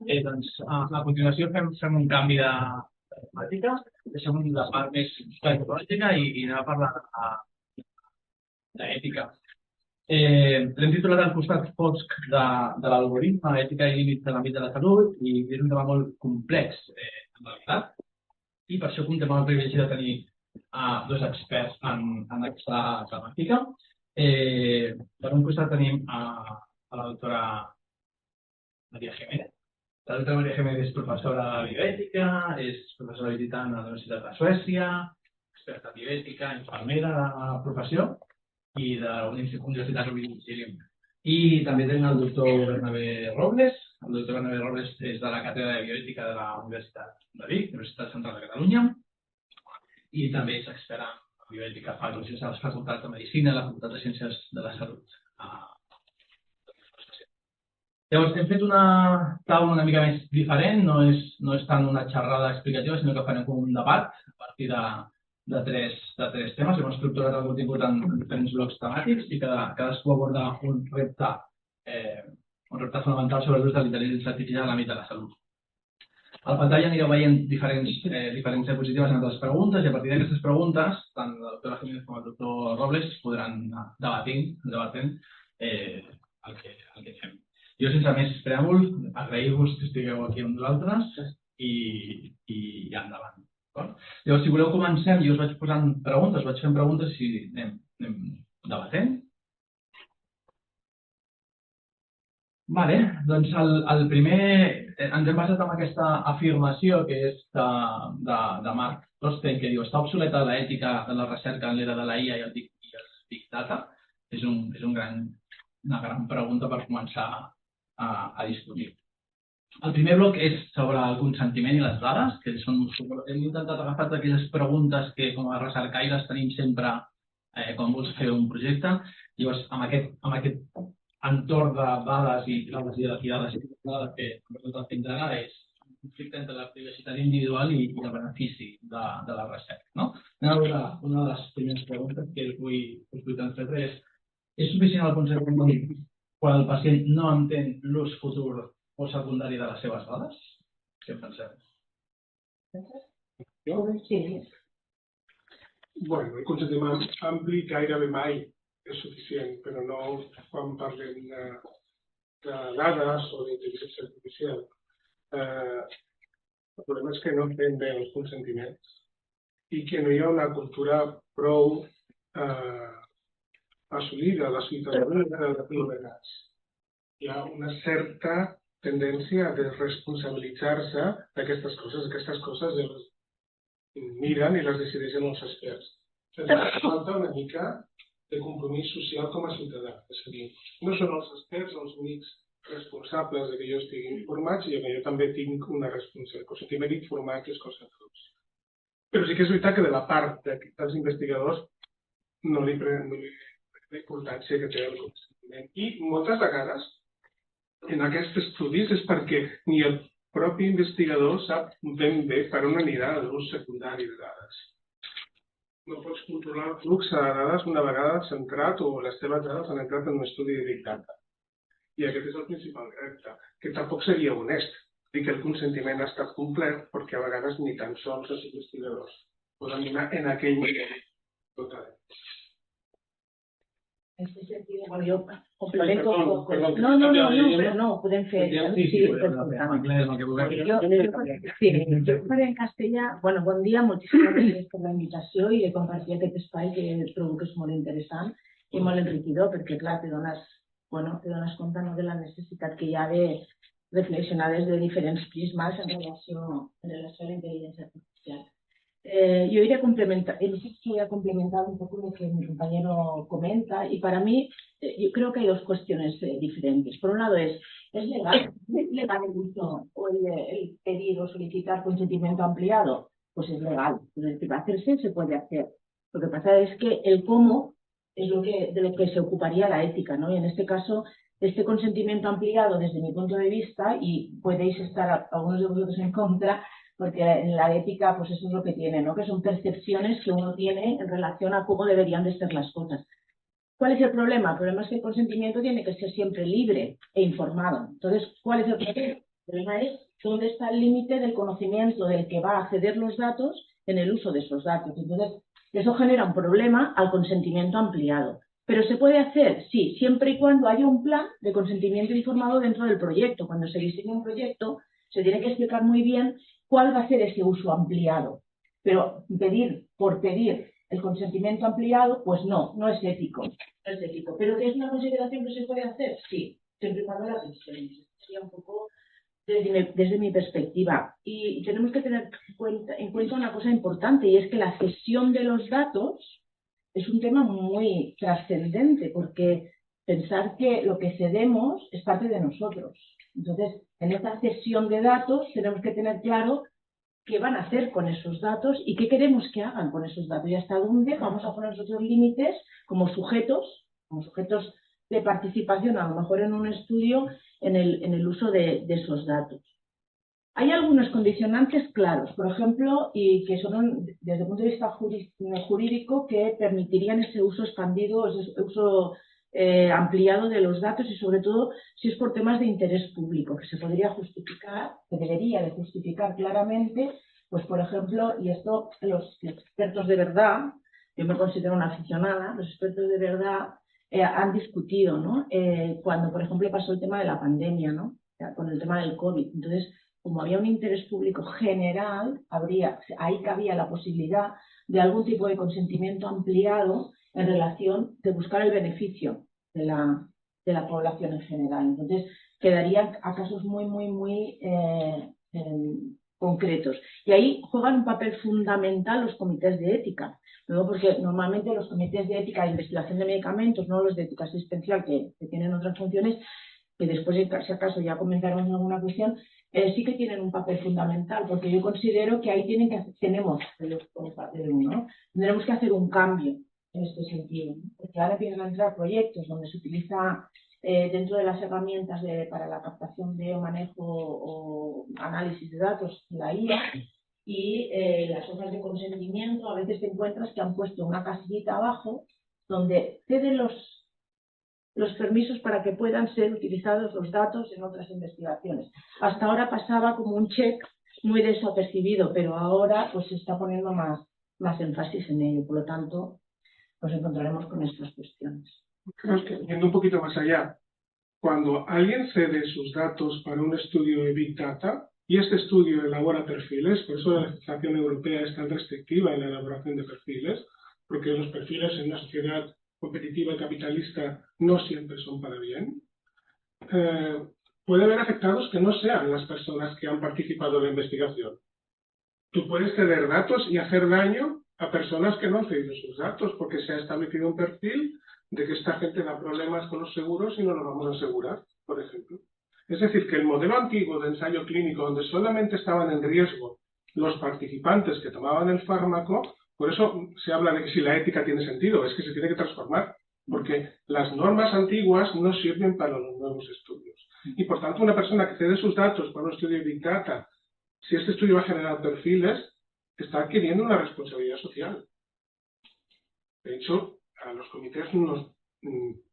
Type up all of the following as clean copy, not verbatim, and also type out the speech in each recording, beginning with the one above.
A continuació fem un canvi de temàtica, deixem la part més tecnològica i anem a parlar d'ètica. L'hem titulat al costat fosc de l'algoritme, ètica i límits de l'àmbit de la salut, i és un tema molt complex, en realitat, i per això comptem amb el privilegi de tenir dos experts en aquesta temàtica. Per un costat tenim a la doctora Maria Jiménez. La doctora Maria Jiménez és professora de bioètica, és professora visitant a la Universitat de Suècia, experta en bioètica, infermera de professió i de la Universitat Rovira i Virgili. I també tenim el doctor Bernabé Robles. El doctor Bernabé Robles és de la càtedra de bioètica de la Universitat de Vic, Universitat Central de Catalunya, i també és expert en bioètica, fa classes a les facultats de Medicina i la Facultat de Ciències de la Salut. Llavors, hem fet una taula una mica més diferent, no és tant una xerrada explicativa, sinó que farem un debat a partir de tres temes. Hem estructurat el contingut en diferents blocs temàtics i cadascú aborda un repte fonamental sobre l'ús de l'intel·ligència artificial en l'àmbit de la salut. A la pantalla anireu veient diferents diapositives en les preguntes i a partir d'aquestes preguntes, tant la doctora Jiménez com el doctor Robles podran anar debatent el que fem. Jo, sense més preàmbul, agrair-vos que estigueu aquí amb nosaltres i endavant. Llavors, si voleu, comencem. Jo us vaig posant preguntes, vaig fent preguntes i anem debatent. Vale, doncs el primer, ens hem basat en aquesta afirmació que és de Mark Rothstein, que diu: està obsoleta l'ètica de la recerca en l'era de la IA i el Big Data. És una gran pregunta per començar a discutir. El primer bloc és sobre el consentiment i les dades, que hem intentat agafar aquelles preguntes que com a recercaires tenim sempre quan vols fer un projecte. Llavors, amb aquest entorn de dades i dades que nosaltres fins ara és un conflicte entre la privacitat individual i el benefici de la recerca. Anem a veure una de les primeres preguntes que us vull transmetre és suficient el consentiment quan el pacient no entén l'ús futur o secundari de les seves dades? Què en penseu? Sí. Bueno, el consentiment ampli gairebé mai és suficient, però no quan parlem de dades o d'intel·ligència artificial. El problema és que no fem bé els consentiments i que no hi ha una cultura prou assolida a la ciutadania de pluralitats. Hi ha una certa tendència a desresponsabilitzar-se d'aquestes coses. Aquestes coses les miren i les decideixen els experts. Ens falta una mica de compromís social com a ciutadà. És a dir, no són els experts els únics responsables que jo estigui informat, sinó que jo també tinc una responsabilitat. Consentiment informat és cosa de tots. Però sí que és veritat que de la part dels investigadors no li pren la importància que té el consentiment. I moltes vegades en aquests estudis és perquè ni el propi investigador sap ben bé per on anirà l'ús secundari de dades. No pots controlar el flux de dades una vegada centrat o les teves dades han entrat en un estudi de Big Data. I aquest és el principal repte, que tampoc seria honest dir que el consentiment ha estat complet perquè a vegades ni tan sols els investigadors poden donar en aquell nivell total. En este sentido, bueno, yo complemento un poco. No, pueden ser. Sí, yo faré en castellà. Bueno, bon dia, moltíssimes gràcies per la invitació i de compartir aquest espai que trobo que és molt interessant i molt enriquidor, perquè, clar, te dones compte de la necessitat que hi ha de reflexionar des de diferents prismes en relació a la intel·ligència artificial. Yo iré a complementar un poco lo que mi compañero comenta y para mí yo creo que hay dos cuestiones diferentes. Por un lado ¿es legal el uso o el pedir o solicitar consentimiento ampliado? Pues es legal, es decir, hacerse se puede hacer. Lo que pasa es que el cómo es de lo que se ocuparía la ética, ¿no? Y en este caso, este consentimiento ampliado desde mi punto de vista, y podéis estar algunos de vosotros en contra, porque en la ética pues eso es lo que tiene, ¿no? Que son percepciones que uno tiene en relación a cómo deberían de ser las cosas. ¿Cuál es el problema? El problema es que el consentimiento tiene que ser siempre libre e informado. Entonces, ¿cuál es el problema? El problema es dónde está el límite del conocimiento del que va a acceder los datos en el uso de esos datos. Entonces, eso genera un problema al consentimiento ampliado. ¿Pero se puede hacer? Sí, siempre y cuando haya un plan de consentimiento informado dentro del proyecto. Cuando se diseña un proyecto, se tiene que explicar muy bien cuál va a ser ese uso ampliado. Pero pedir por pedir el consentimiento ampliado, pues no es ético. No es ético. ¿Pero que es una consideración que se puede hacer? Sí, siempre y cuando la pensemos. Sería un poco desde mi perspectiva. Y tenemos que tener en cuenta una cosa importante, y es que la cesión de los datos es un tema muy trascendente, porque pensar que lo que cedemos es parte de nosotros. Entonces, en esta cesión de datos tenemos que tener claro qué van a hacer con esos datos y qué queremos que hagan con esos datos y hasta dónde vamos a poner nosotros límites como sujetos de participación, a lo mejor en un estudio, en el uso de esos datos. Hay algunos condicionantes claros, por ejemplo, y que son desde el punto de vista jurídico, que permitirían ese uso expandido, ese uso ampliado de los datos, y sobre todo si es por temas de interés público, que se podría justificar, que debería de justificar claramente, pues por ejemplo, y esto los expertos de verdad, yo me considero una aficionada, los expertos de verdad han discutido, ¿no? Cuando, por ejemplo, pasó el tema de la pandemia, ¿no? Con el tema del COVID. Entonces, como había un interés público general, ahí cabía la posibilidad de algún tipo de consentimiento ampliado en relación de buscar el beneficio de la población en general. Entonces, quedarían a casos muy concretos. Y ahí juegan un papel fundamental los comités de ética. Luego, porque normalmente los comités de ética de investigación de medicamentos, no los de ética asistencial, que tienen otras funciones, que después, si acaso, ya comentaremos alguna cuestión, sí que tienen un papel fundamental, porque yo considero que ahí tenemos que hacer un cambio en este sentido, ¿no? Porque ahora empiezan a entrar proyectos donde se utiliza dentro de las herramientas para la captación de manejo o análisis de datos, la IA, y las hojas de consentimiento, a veces te encuentras que han puesto una casillita abajo donde ceden los permisos para que puedan ser utilizados los datos en otras investigaciones. Hasta ahora pasaba como un check muy desapercibido, pero ahora pues se está poniendo más énfasis en ello. Por lo tanto, nos encontraremos con estas cuestiones. Creo que, yendo un poquito más allá, cuando alguien cede sus datos para un estudio de Big Data y este estudio elabora perfiles, por eso la legislación europea es tan restrictiva en la elaboración de perfiles, porque los perfiles en una sociedad competitiva y capitalista no siempre son para bien, puede haber afectados que no sean las personas que han participado en la investigación. Tú puedes ceder datos y hacer daño a personas que no han cedido sus datos, porque se ha establecido un perfil de que esta gente da problemas con los seguros y no los vamos a asegurar, por ejemplo. Es decir, que el modelo antiguo de ensayo clínico, donde solamente estaban en riesgo los participantes que tomaban el fármaco, por eso se habla de que si la ética tiene sentido, es que se tiene que transformar, porque las normas antiguas no sirven para los nuevos estudios. Y por tanto, una persona que cede sus datos para un estudio de Big Data, si este estudio va a generar perfiles, está adquiriendo una responsabilidad social. De hecho, a los comités nos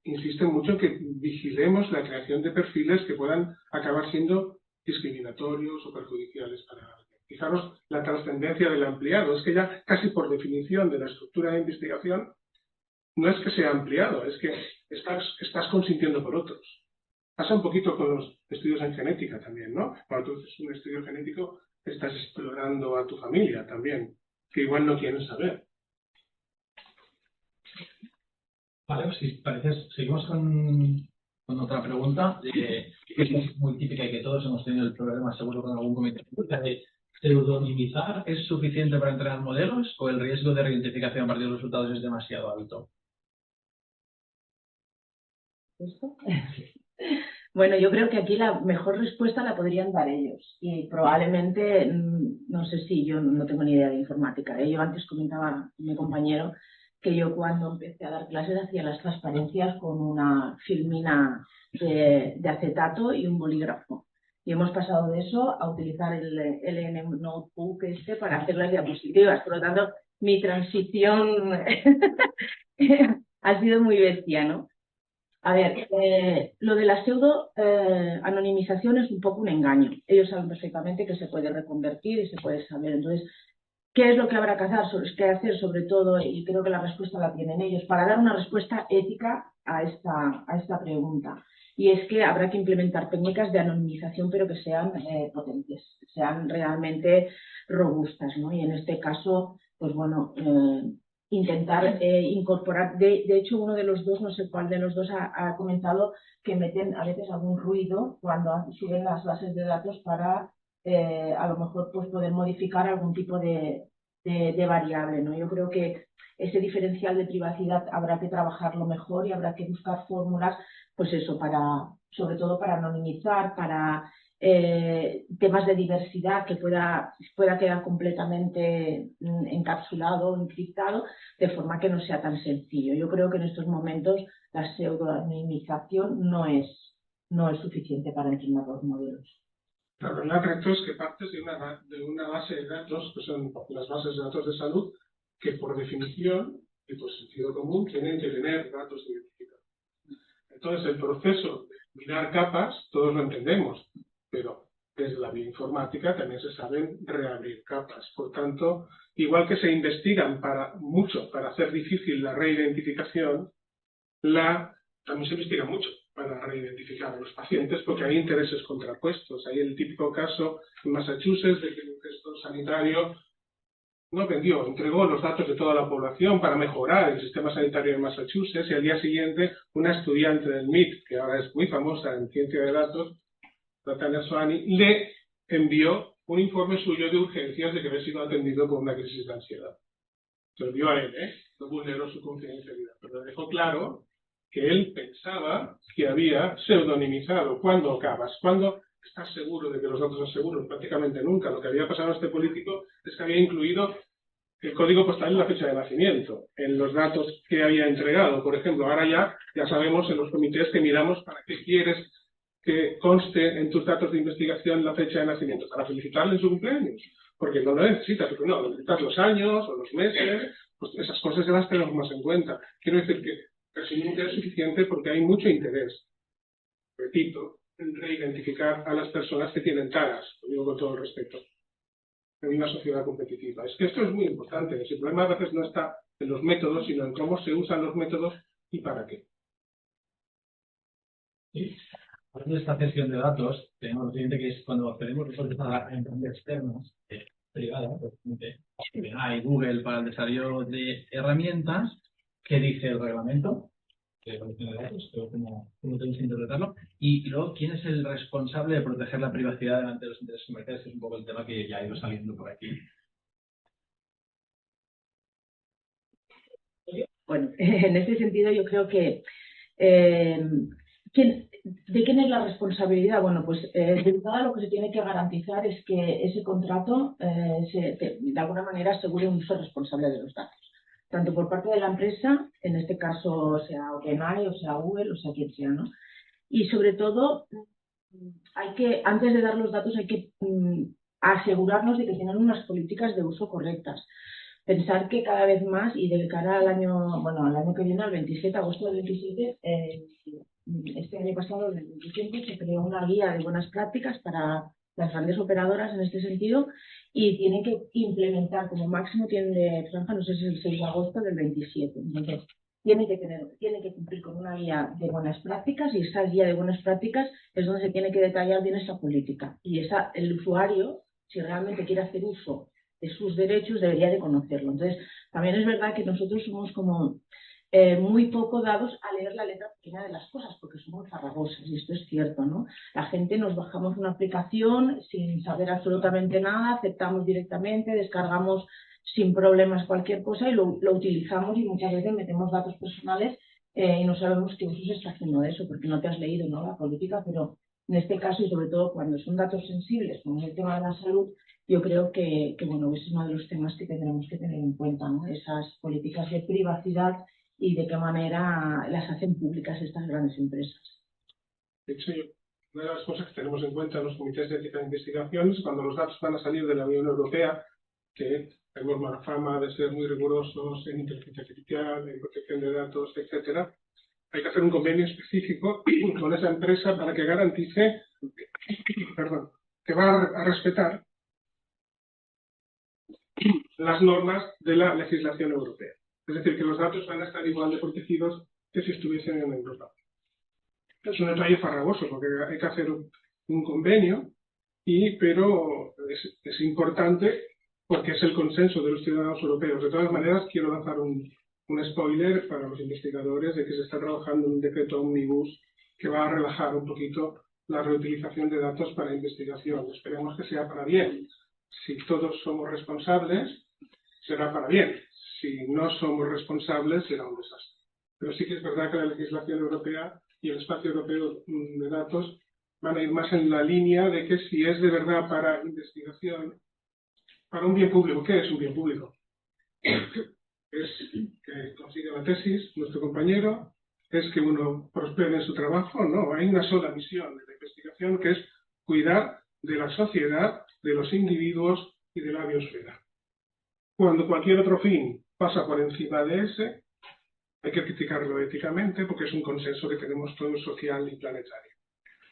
insisten mucho en que vigilemos la creación de perfiles que puedan acabar siendo discriminatorios o perjudiciales para alguien. Fijaros la trascendencia del ampliado. Es que ya casi por definición de la estructura de investigación no es que sea ampliado, es que estás consintiendo por otros. Pasa un poquito con los estudios en genética también, ¿no? Cuando tú haces un estudio genético, estás explorando a tu familia también, que igual no quieren saber. Vale, pues si parece, seguimos con otra pregunta, que es muy típica y que todos hemos tenido el problema, seguro, con algún comité. De ¿pseudonimizar es suficiente para entrenar modelos o el riesgo de reidentificación a partir de los resultados es demasiado alto? ¿Esto? Bueno, yo creo que aquí la mejor respuesta la podrían dar ellos. Y probablemente, no sé si yo no tengo ni idea de informática. Yo antes comentaba a mi compañero que yo cuando empecé a dar clases hacía las transparencias con una filmina de acetato y un bolígrafo. Y hemos pasado de eso a utilizar el LN Notebook para hacer las diapositivas. Por lo tanto, mi transición ha sido muy bestia, ¿no? A ver, lo de la pseudo anonimización es un poco un engaño. Ellos saben perfectamente que se puede reconvertir y se puede saber. Entonces, ¿qué es lo que habrá que hacer sobre todo? Y creo que la respuesta la tienen ellos, para dar una respuesta ética a esta pregunta. Y es que habrá que implementar técnicas de anonimización, pero que sean potentes, sean realmente robustas, ¿no? Y en este caso, pues bueno, intentar incorporar, de hecho uno de los dos, no sé cuál de los dos ha comentado que meten a veces algún ruido cuando suben las bases de datos para a lo mejor pues poder modificar algún tipo de variable, ¿no? Yo creo que ese diferencial de privacidad habrá que trabajarlo mejor y habrá que buscar fórmulas, pues eso, sobre todo para anonimizar, para temas de diversidad que pueda quedar completamente encapsulado o encriptado, de forma que no sea tan sencillo. Yo creo que en estos momentos la pseudo-anonimización no es suficiente para entrenar los modelos. Claro, el reto es que partes de una base de datos, que son las bases de datos de salud, que por definición y por sentido común tienen que tener datos identificados. Entonces, el proceso de mirar capas, todos lo entendemos, pero desde la bioinformática también se saben reabrir capas. Por tanto, igual que se investigan mucho para hacer difícil la reidentificación, también se investiga mucho para reidentificar a los pacientes porque hay intereses contrapuestos. Hay el típico caso en Massachusetts de que un gestor sanitario entregó los datos de toda la población para mejorar el sistema sanitario de Massachusetts, y al día siguiente una estudiante del MIT, que ahora es muy famosa en ciencia de datos, Tatiana Soani, le envió un informe suyo de urgencias de que había sido atendido por una crisis de ansiedad. Se lo envió a él, no vulneró su confidencialidad, pero le dejó claro que él pensaba que había pseudonimizado. ¿Cuándo acabas? ¿Cuándo estás seguro de que los datos son seguros? Prácticamente nunca. Lo que había pasado a este político es que había incluido el código postal y la fecha de nacimiento en los datos que había entregado. Por ejemplo, ahora ya sabemos en los comités que miramos para qué quieres que conste en tus datos de investigación la fecha de nacimiento. Para felicitarle en su cumpleaños. Porque no lo necesitas, porque no, necesitas los años o los meses, pues esas cosas ya las tenemos más en cuenta. Quiero decir que casi nunca es suficiente porque hay mucho interés, repito, en reidentificar a las personas que tienen taras, lo digo con todo el respeto, en una sociedad competitiva. Es que esto es muy importante. El problema a veces no está en los métodos, sino en cómo se usan los métodos y para qué. Sí. Hablando de esta gestión de datos, tenemos lo siguiente, que es cuando pedimos reportes a empresas externas, privadas, hay Google para el desarrollo de herramientas, ¿qué dice el reglamento de protección de datos? ¿Cómo tenemos que interpretarlo? Y luego, ¿quién es el responsable de proteger la privacidad delante de los intereses comerciales? Que es un poco el tema que ya ha ido saliendo por aquí. Bueno, en este sentido yo creo que ¿de quién es la responsabilidad? Bueno, pues de entrada lo que se tiene que garantizar es que ese contrato de alguna manera asegure un uso responsable de los datos, tanto por parte de la empresa, en este caso sea OpenAI, o sea Google, o sea quien sea, ¿no? Y sobre todo, antes de dar los datos hay que asegurarnos de que tienen unas políticas de uso correctas. Pensar que cada vez más, y de cara al año que viene, al 27, agosto del 27, este año pasado, el 27, se creó una guía de buenas prácticas para las grandes operadoras en este sentido, y tienen que implementar, como máximo tienen de franja, no sé si es el 6 de agosto del 27. Entonces, tiene que cumplir con una guía de buenas prácticas, y esa guía de buenas prácticas es donde se tiene que detallar bien esa política. Y el usuario, si realmente quiere hacer uso de sus derechos, debería de conocerlo. Entonces, también es verdad que nosotros somos como muy poco dados a leer la letra pequeña de las cosas, porque somos farragosas, y esto es cierto, ¿no? La gente nos bajamos una aplicación sin saber absolutamente nada, aceptamos directamente, descargamos sin problemas cualquier cosa y lo utilizamos, y muchas veces metemos datos personales y no sabemos qué uso se está haciendo de eso, porque no te has leído, ¿no?, la política. Pero en este caso, y sobre todo cuando son datos sensibles, como es el tema de la salud, yo creo que bueno, ese es uno de los temas que tendremos que tener en cuenta, ¿no? Esas políticas de privacidad y de qué manera las hacen públicas estas grandes empresas. De hecho, una de las cosas que tenemos en cuenta en los comités de ética de investigación es cuando los datos van a salir de la Unión Europea, que tenemos mala fama de ser muy rigurosos en inteligencia artificial, en protección de datos, etcétera. hay que hacer un convenio específico con esa empresa para que garantice, que va a respetar las normas de la legislación europea. Es decir, que los datos van a estar igual de protegidos que si estuviesen en Europa. Es un detalle farragoso porque hay que hacer un convenio, pero es importante porque es el consenso de los ciudadanos europeos. De todas maneras, quiero lanzar un spoiler para los investigadores de que se está trabajando en un decreto omnibus que va a relajar un poquito la reutilización de datos para investigación. Esperemos que sea para bien. Si todos somos responsables, será para bien. Si no somos responsables, será un desastre. Pero sí que es verdad que la legislación europea y el espacio europeo de datos van a ir más en la línea de que si es de verdad para investigación, para un bien público. ¿Qué es un bien público? Es que consiga la tesis nuestro compañero, es que uno prospere en su trabajo. No, hay una sola misión de la investigación, que es cuidar de la sociedad, de los individuos y de la biosfera. Cuando cualquier otro fin pasa por encima de ese, hay que criticarlo éticamente porque es un consenso que tenemos todos social y planetario.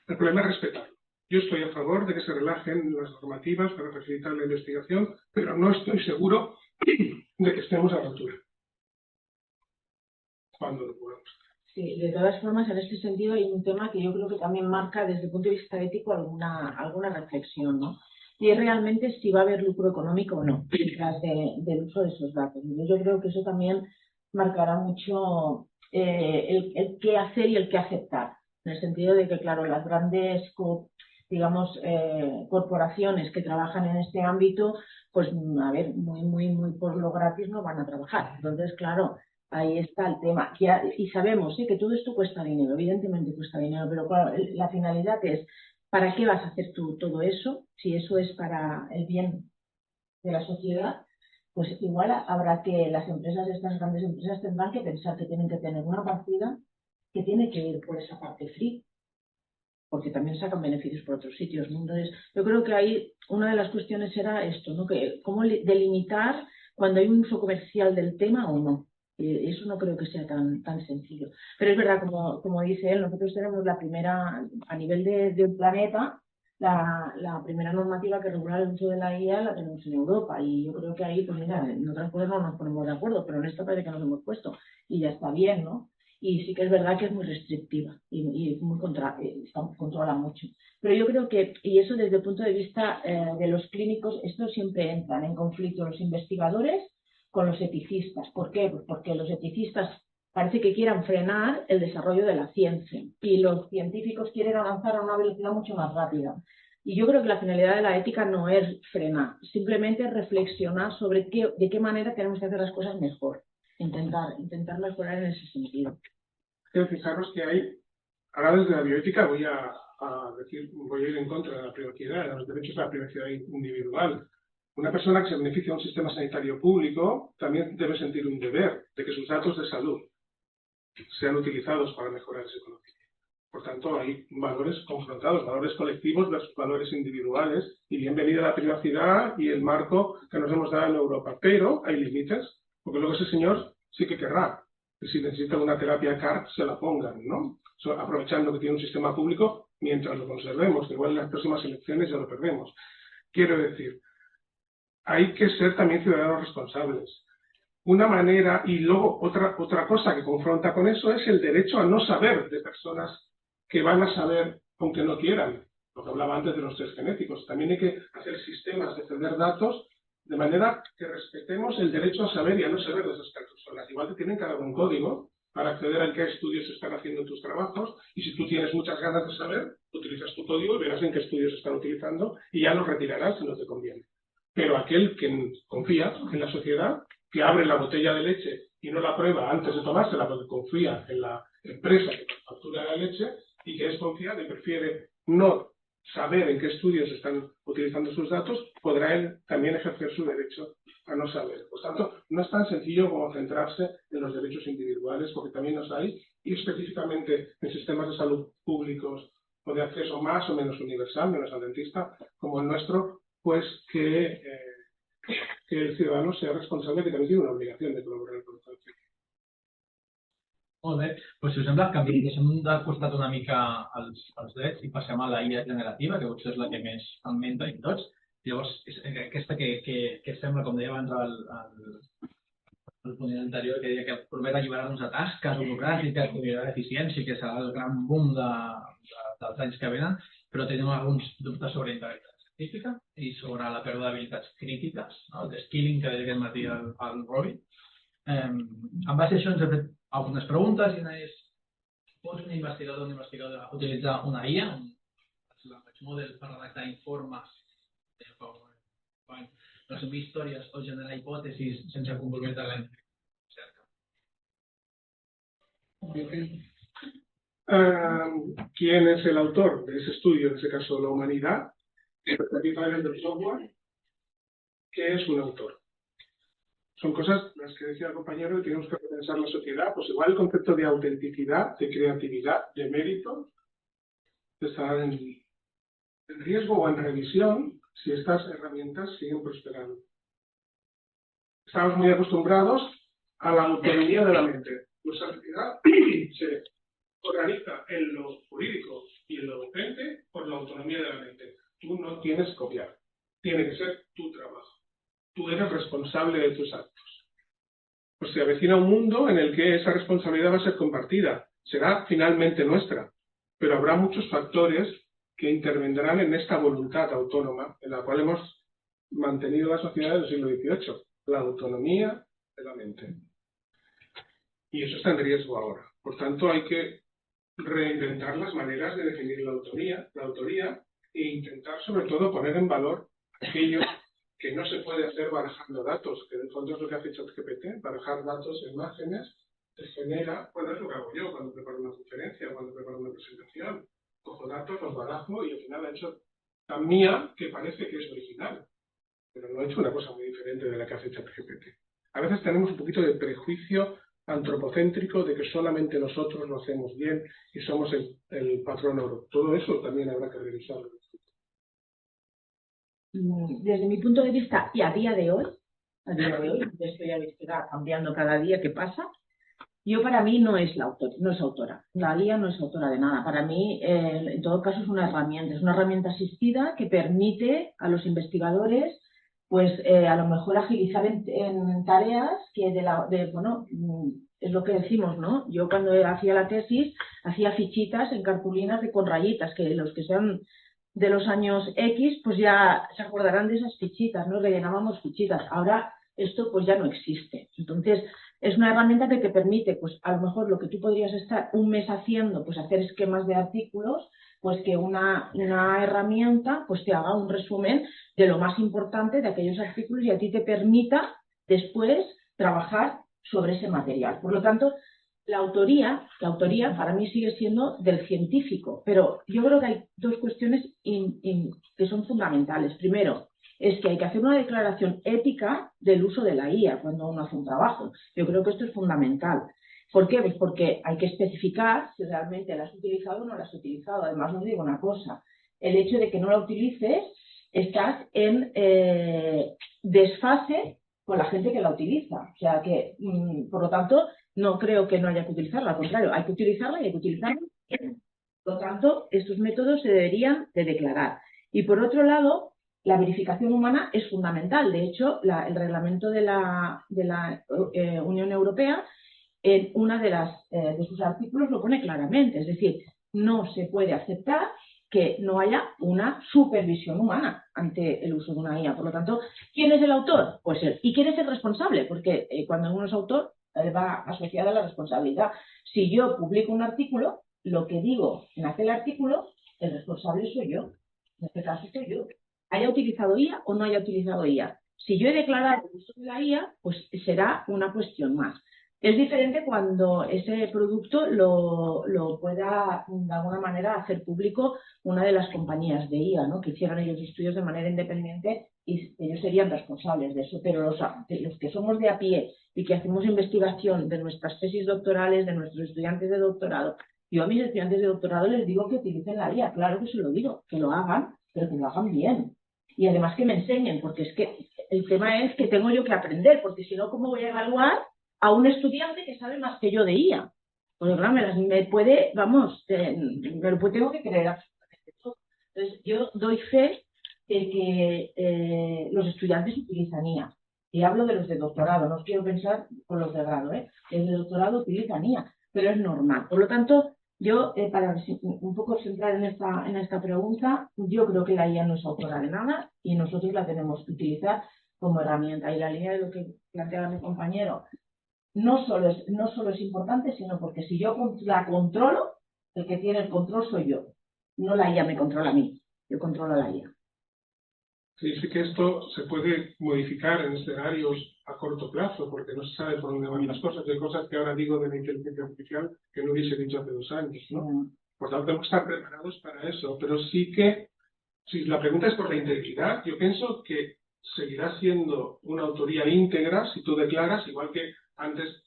El problema es respetarlo. Yo estoy a favor de que se relajen las normativas para facilitar la investigación, pero no estoy seguro de que estemos a la altura. Cuando lo podamos. Sí, de todas formas, en este sentido hay un tema que yo creo que también marca desde el punto de vista ético alguna reflexión, ¿no? Y es realmente si va a haber lucro económico o no detrás del uso de esos datos. Yo creo que eso también marcará mucho el qué hacer y el qué aceptar. En el sentido de que, claro, las grandes, digamos, corporaciones que trabajan en este ámbito, pues, a ver, muy por lo gratis no van a trabajar. Entonces, claro, ahí está el tema. Y sabemos que todo esto cuesta dinero, evidentemente cuesta dinero, pero claro, la finalidad es, ¿para qué vas a hacer tú todo eso? Si eso es para el bien de la sociedad, pues igual habrá que las empresas, estas grandes empresas, tendrán que pensar que tienen que tener una partida que tiene que ir por esa parte free, porque también sacan beneficios por otros sitios, ¿no? Entonces, yo creo que ahí una de las cuestiones era esto, ¿no? Que cómo delimitar cuando hay un uso comercial del tema o no. Eso no creo que sea tan sencillo. Pero es verdad, como dice él, nosotros tenemos la primera, a nivel del planeta, la primera normativa que regula el uso de la IA la tenemos en Europa. Y yo creo que ahí, pues mira, en otras cosas no nos ponemos de acuerdo, pero en esta parece que nos hemos puesto. Y ya está bien, ¿no? Y sí que es verdad que es muy restrictiva y muy controla mucho. Pero yo creo que, y eso desde el punto de vista de los clínicos, esto siempre entran en conflicto los investigadores con los eticistas. ¿Por qué? Pues porque los eticistas parece que quieran frenar el desarrollo de la ciencia y los científicos quieren avanzar a una velocidad mucho más rápida. Y yo creo que la finalidad de la ética no es frenar, simplemente reflexionar sobre de qué manera tenemos que hacer las cosas mejor. Intentar mejorar en ese sentido. Fijaros que hay, ahora desde la bioética voy a ir en contra de la privacidad, de los derechos a la privacidad individual. Una persona que se beneficia de un sistema sanitario público también debe sentir un deber de que sus datos de salud sean utilizados para mejorar ese conocimiento. Por tanto, hay valores confrontados, valores colectivos versus valores individuales, y bienvenida la privacidad y el marco que nos hemos dado en Europa. Pero hay límites, porque luego ese señor sí que querrá que si necesita una terapia CAR se la pongan, ¿no? Aprovechando que tiene un sistema público mientras lo conservemos, que igual en las próximas elecciones ya lo perdemos. Quiero decir, hay que ser también ciudadanos responsables. Una manera, y luego otra cosa que confronta con eso es el derecho a no saber de personas que van a saber aunque no quieran. Lo que hablaba antes de los test genéticos. También hay que hacer sistemas de ceder datos de manera que respetemos el derecho a saber y a no saber de esas personas. Igual te tienen que dar un código para acceder a qué estudios se están haciendo en tus trabajos, y si tú tienes muchas ganas de saber, utilizas tu código y verás en qué estudios se están utilizando y ya los retirarás si no te conviene. Pero aquel que confía en la sociedad, que abre la botella de leche y no la prueba antes de tomársela porque confía en la empresa que factura la leche y que es confiable y prefiere no saber en qué estudios están utilizando sus datos, podrá él también ejercer su derecho a no saber. Por tanto, no es tan sencillo como centrarse en los derechos individuales, porque también los hay, y específicamente en sistemas de salud públicos o de acceso más o menos universal, menos adventista, como el nuestro, pues que el ciudadano sea responsable, que también tiene una obligación de colaborar con el Molt bé, doncs si us sembla, deixem de costat una mica els drets i passem a la IA generativa, que potser és la que més en ment tenim tots. Llavors, aquesta que sembla, com deia abans el ponent anterior, que deia que promet alliberar-nos de tasques burocràtiques, que millorarà l'eficiència, que serà el gran boom dels anys que venen, però tenim alguns dubtes sobre intel·ligència científica i sobre la pèrdua d'habilitats crítiques, no? El skilling que deia aquest matí el Robin. En base a això ens hem fet algunes preguntes i una és: pot un investigador o una investigadora utilitzar una IA, un language model, per redactar informes, resumir històries o generar hipòtesis sense comprometre la recerca? ¿Quién es el autor de ese estudio? En ese caso, la humanidad. Perspectivas del software. ¿Qué es un autor? Son cosas las que decía el compañero que tenemos que repensar la sociedad. Pues igual el concepto de autenticidad, de creatividad, de mérito, está en riesgo o en revisión si estas herramientas siguen prosperando. Estamos muy acostumbrados a la autonomía de la mente. Nuestra sociedad se organiza en lo jurídico y en lo docente por la autonomía de la mente. Tú no tienes que copiar. Tiene que ser tu trabajo. Tú eres responsable de tus actos. Pues se avecina un mundo en el que esa responsabilidad va a ser compartida. Será finalmente nuestra. Pero habrá muchos factores que intervendrán en esta voluntad autónoma en la cual hemos mantenido la sociedad del siglo XVIII. La autonomía de la mente. Y eso está en riesgo ahora. Por tanto, hay que reinventar las maneras de definir la autoría e intentar, sobre todo, poner en valor aquello que no se puede hacer barajando datos, que en el fondo es lo que hace ChatGPT, barajar datos, imágenes, te genera, bueno, es lo que hago yo cuando preparo una conferencia, cuando preparo una presentación. Cojo datos, los barajo y al final he hecho tan mía que parece que es original. Pero no he hecho una cosa muy diferente de la que hace ChatGPT. A veces tenemos un poquito de prejuicio antropocéntrico de que solamente nosotros lo hacemos bien y somos el patrón oro. Todo eso también habrá que revisarlo. Desde mi punto de vista, y a día de hoy, esto ya está cambiando cada día que pasa, para mí no es autora. La IA no es autora de nada. Para mí, en todo caso, es una herramienta asistida que permite a los investigadores, pues a lo mejor agilizar en tareas que es lo que decimos, ¿no? Yo cuando hacía la tesis, hacía fichitas en cartulinas con rayitas, que los que sean de los años X, pues ya se acordarán de esas fichitas, ¿no? Rellenábamos fichitas. Ahora esto pues ya no existe. Entonces, es una herramienta que te permite, pues a lo mejor lo que tú podrías estar un mes haciendo, pues hacer esquemas de artículos, pues que una herramienta pues te haga un resumen de lo más importante de aquellos artículos y a ti te permita después trabajar sobre ese material. Por lo tanto, la autoría para mí sigue siendo del científico, pero yo creo que hay dos cuestiones que son fundamentales. Primero, es que hay que hacer una declaración ética del uso de la IA cuando uno hace un trabajo. Yo creo que esto es fundamental. ¿Por qué? Pues porque hay que especificar si realmente la has utilizado o no la has utilizado. Además, os digo una cosa, el hecho de que no la utilices, estás en desfase con la gente que la utiliza. O sea que, por lo tanto, no creo que no haya que utilizarla, al contrario, hay que utilizarla y hay que utilizarla. Por lo tanto, estos métodos se deberían de declarar. Y por otro lado, la verificación humana es fundamental. De hecho, el reglamento de la Unión Europea, en uno de sus artículos lo pone claramente. Es decir, no se puede aceptar que no haya una supervisión humana ante el uso de una IA. Por lo tanto, ¿quién es el autor? Pues él. ¿Y quién es el responsable? Porque cuando uno es autor, va asociada a la responsabilidad. Si yo publico un artículo, lo que digo en aquel artículo, el responsable soy yo. En este caso soy yo. Haya utilizado IA o no haya utilizado IA. Si yo he declarado el uso de la IA, pues será una cuestión más. Es diferente cuando ese producto lo pueda, de alguna manera, hacer público una de las compañías de IA, ¿no? Que hicieran ellos estudios de manera independiente y ellos serían responsables de eso. Pero los que somos de a pie y que hacemos investigación de nuestras tesis doctorales, de nuestros estudiantes de doctorado, yo a mis estudiantes de doctorado les digo que utilicen la IA. Claro que se lo digo, que lo hagan, pero que lo hagan bien. Y además que me enseñen, porque es que el tema es que tengo yo que aprender, porque si no, ¿cómo voy a evaluar a un estudiante que sabe más que yo de IA? Pues claro, me puede, vamos, me lo tengo que creer absolutamente todo. Entonces, yo doy fe de que los estudiantes utilizan IA. Y hablo de los de doctorado, no os quiero pensar con los de grado, ¿eh? Los de doctorado utilizan IA, pero es normal. Por lo tanto, yo, para un poco centrar en esta pregunta, yo creo que la IA no es autora de nada y nosotros la tenemos que utilizar como herramienta. Y la línea de lo que planteaba mi compañero, no solo es importante, sino porque si yo la controlo, el que tiene el control soy yo. No la IA me controla a mí, yo controlo a la IA. Sí, sí que esto se puede modificar en escenarios a corto plazo, porque no se sabe por dónde van las cosas. Hay cosas que ahora digo de la inteligencia artificial que no hubiese dicho hace 2 años, ¿no? Por tanto, tenemos que estar preparados para eso. Pero sí que, si la pregunta es por la integridad, yo pienso que seguirá siendo una autoría íntegra si tú declaras, igual que antes,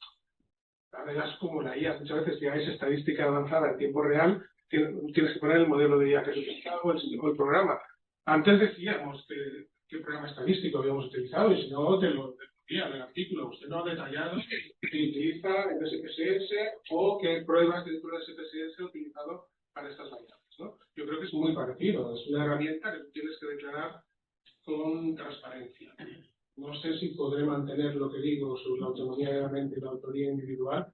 además como la IA, muchas veces ya es estadística avanzada en tiempo real, tienes que poner el modelo de IA que has utilizado o el programa. Antes decíamos qué programa estadístico habíamos utilizado y si no te lo decía en el artículo. Usted no ha detallado si utiliza el SPSS o qué pruebas dentro del SPSS ha utilizado para estas variables, ¿no? Yo creo que es muy parecido. Es una herramienta que tú tienes que declarar con transparencia. No sé si podré mantener lo que digo sobre la autonomía de la mente y la autoría individual,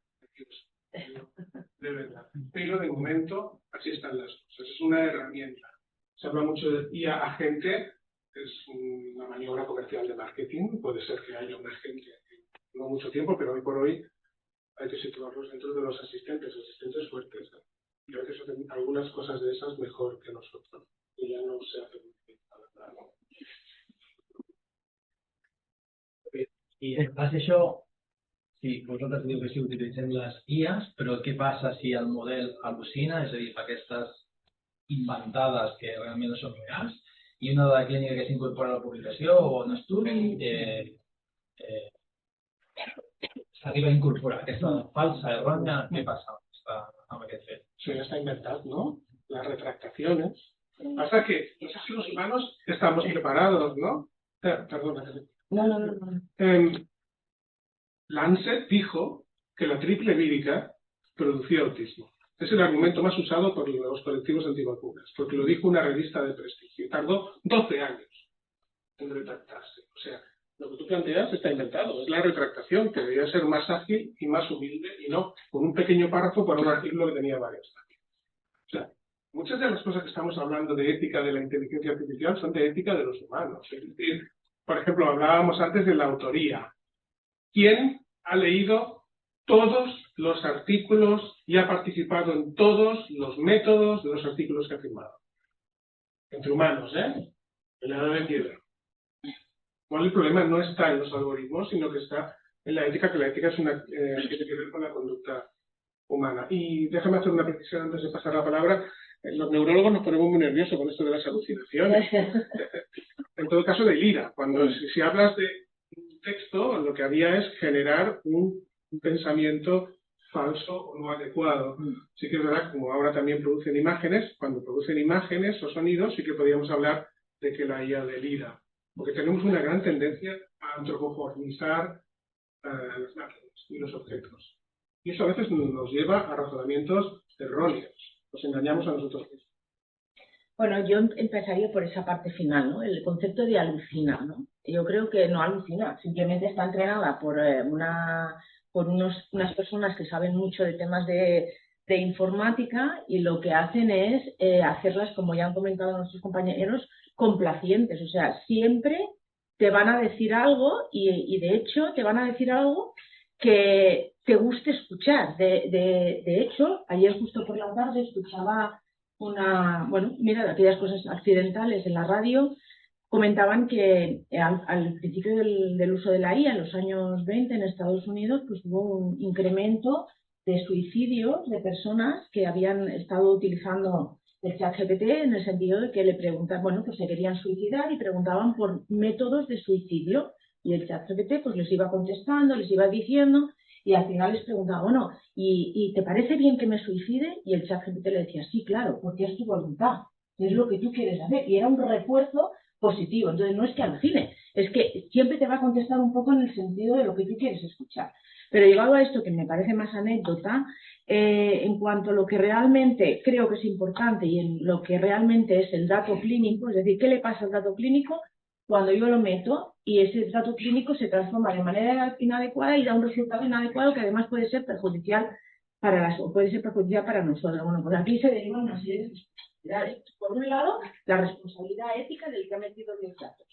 de verdad. Pero de momento, así están las cosas. Es una herramienta. Se habla mucho de IA agente, es una maniobra comercial de marketing. Puede ser que haya un agente no mucho tiempo, pero hoy por hoy hay que situarlos dentro de los asistentes fuertes. Creo que eso tiene algunas cosas de esas mejor que nosotros. Y ya no se hace muy bien, la verdad, ¿no? I després d'això, sí, vosaltres diu que sí, utilitzem les IAs, però què passa si el model al·lucina, és a dir, fa aquestes inventades que realment no són reals, i una de la clínica que s'incorpora a la publicació o en estudi s'arriba a incorporar aquesta falsa, errònia, què passa amb aquest fet? Eso ya está inventado, ¿no? Las retractaciones. Pasa que, no sé si los humanos estamos preparados, ¿no? Perdona. No. Lancet dijo que la triple vírica producía autismo. Es el argumento más usado por los colectivos antivacunas, porque lo dijo una revista de prestigio. Y tardó 12 años en retractarse. O sea, lo que tú planteas está inventado. Es la retractación, que debería ser más ágil y más humilde, y no con un pequeño párrafo para un artículo que tenía varias páginas. O sea, muchas de las cosas que estamos hablando de ética de la inteligencia artificial son de ética de los humanos. Es decir, por ejemplo, hablábamos antes de la autoría. ¿Quién ha leído todos los artículos y ha participado en todos los métodos de los artículos que ha firmado? Entre humanos, ¿eh? En la edad de piedra. Bueno, el problema no está en los algoritmos, sino que está en la ética, que la ética es una que tiene que ver con la conducta humana. Y déjame hacer una precisión antes de pasar la palabra. Los neurólogos nos ponemos muy nerviosos con esto de las alucinaciones. En todo caso, del IRA. Cuando si hablas de un texto, lo que había es generar un pensamiento falso o no adecuado. Sí que es verdad, como ahora también producen imágenes, cuando producen imágenes o sonidos, sí que podríamos hablar de que la IA delira. Porque tenemos una gran tendencia a antropomorfizar las máquinas y los objetos. Y eso a veces nos lleva a razonamientos erróneos. Nos engañamos a nosotros mismos. Bueno, yo empezaría por esa parte final, ¿no? El concepto de alucina, ¿no? Yo creo que no alucina, simplemente está entrenada por unas personas que saben mucho de temas de informática y lo que hacen es hacerlas, como ya han comentado nuestros compañeros, complacientes. O sea, siempre te van a decir algo y de hecho te van a decir algo que te guste escuchar. De hecho, ayer justo por la tarde escuchaba de aquellas cosas accidentales en la radio, comentaban que al principio del uso de la IA, en los años 20 en Estados Unidos, pues hubo un incremento de suicidios de personas que habían estado utilizando el ChatGPT en el sentido de que le preguntaban, pues se querían suicidar y preguntaban por métodos de suicidio y el ChatGPT pues les iba contestando, les iba diciendo. Y al final les preguntaba, ¿y te parece bien que me suicide? Y el ChatGPT le decía, sí, claro, porque es tu voluntad, es lo que tú quieres hacer. Y era un refuerzo positivo. Entonces no es que alucine, es que siempre te va a contestar un poco en el sentido de lo que tú quieres escuchar. Pero llegado a esto, que me parece más anécdota, en cuanto a lo que realmente creo que es importante y en lo que realmente es el dato clínico, es decir, ¿qué le pasa al dato clínico cuando yo lo meto y ese dato clínico se transforma de manera inadecuada y da un resultado inadecuado que además puede ser perjudicial para nosotros? Bueno, pues aquí se derivan una serie de responsabilidades. Por un lado, la responsabilidad ética del que ha metido los datos.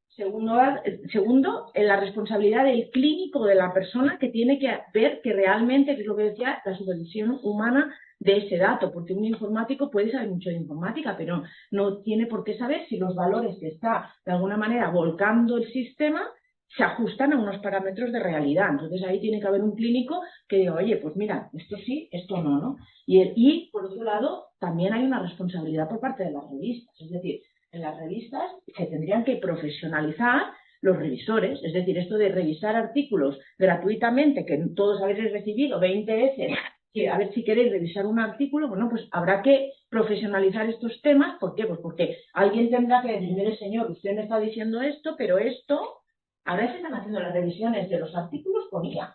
Segundo, en la responsabilidad del clínico, de la persona que tiene que ver que realmente, que es lo que decía, la supervisión humana de ese dato, porque un informático puede saber mucho de informática, pero no tiene por qué saber si los valores que está de alguna manera volcando el sistema se ajustan a unos parámetros de realidad. Entonces ahí tiene que haber un clínico que diga, oye, pues mira, esto sí, esto no, ¿no? Y por otro lado, también hay una responsabilidad por parte de las revistas, es decir, en las revistas se tendrían que profesionalizar los revisores, es decir, esto de revisar artículos gratuitamente, que todos habéis recibido 20 veces, que a ver si queréis revisar un artículo, bueno, pues habrá que profesionalizar estos temas. ¿Por qué? Pues porque alguien tendrá que decir, mire señor, usted me está diciendo esto, pero esto, ahora se están haciendo las revisiones de los artículos con IA.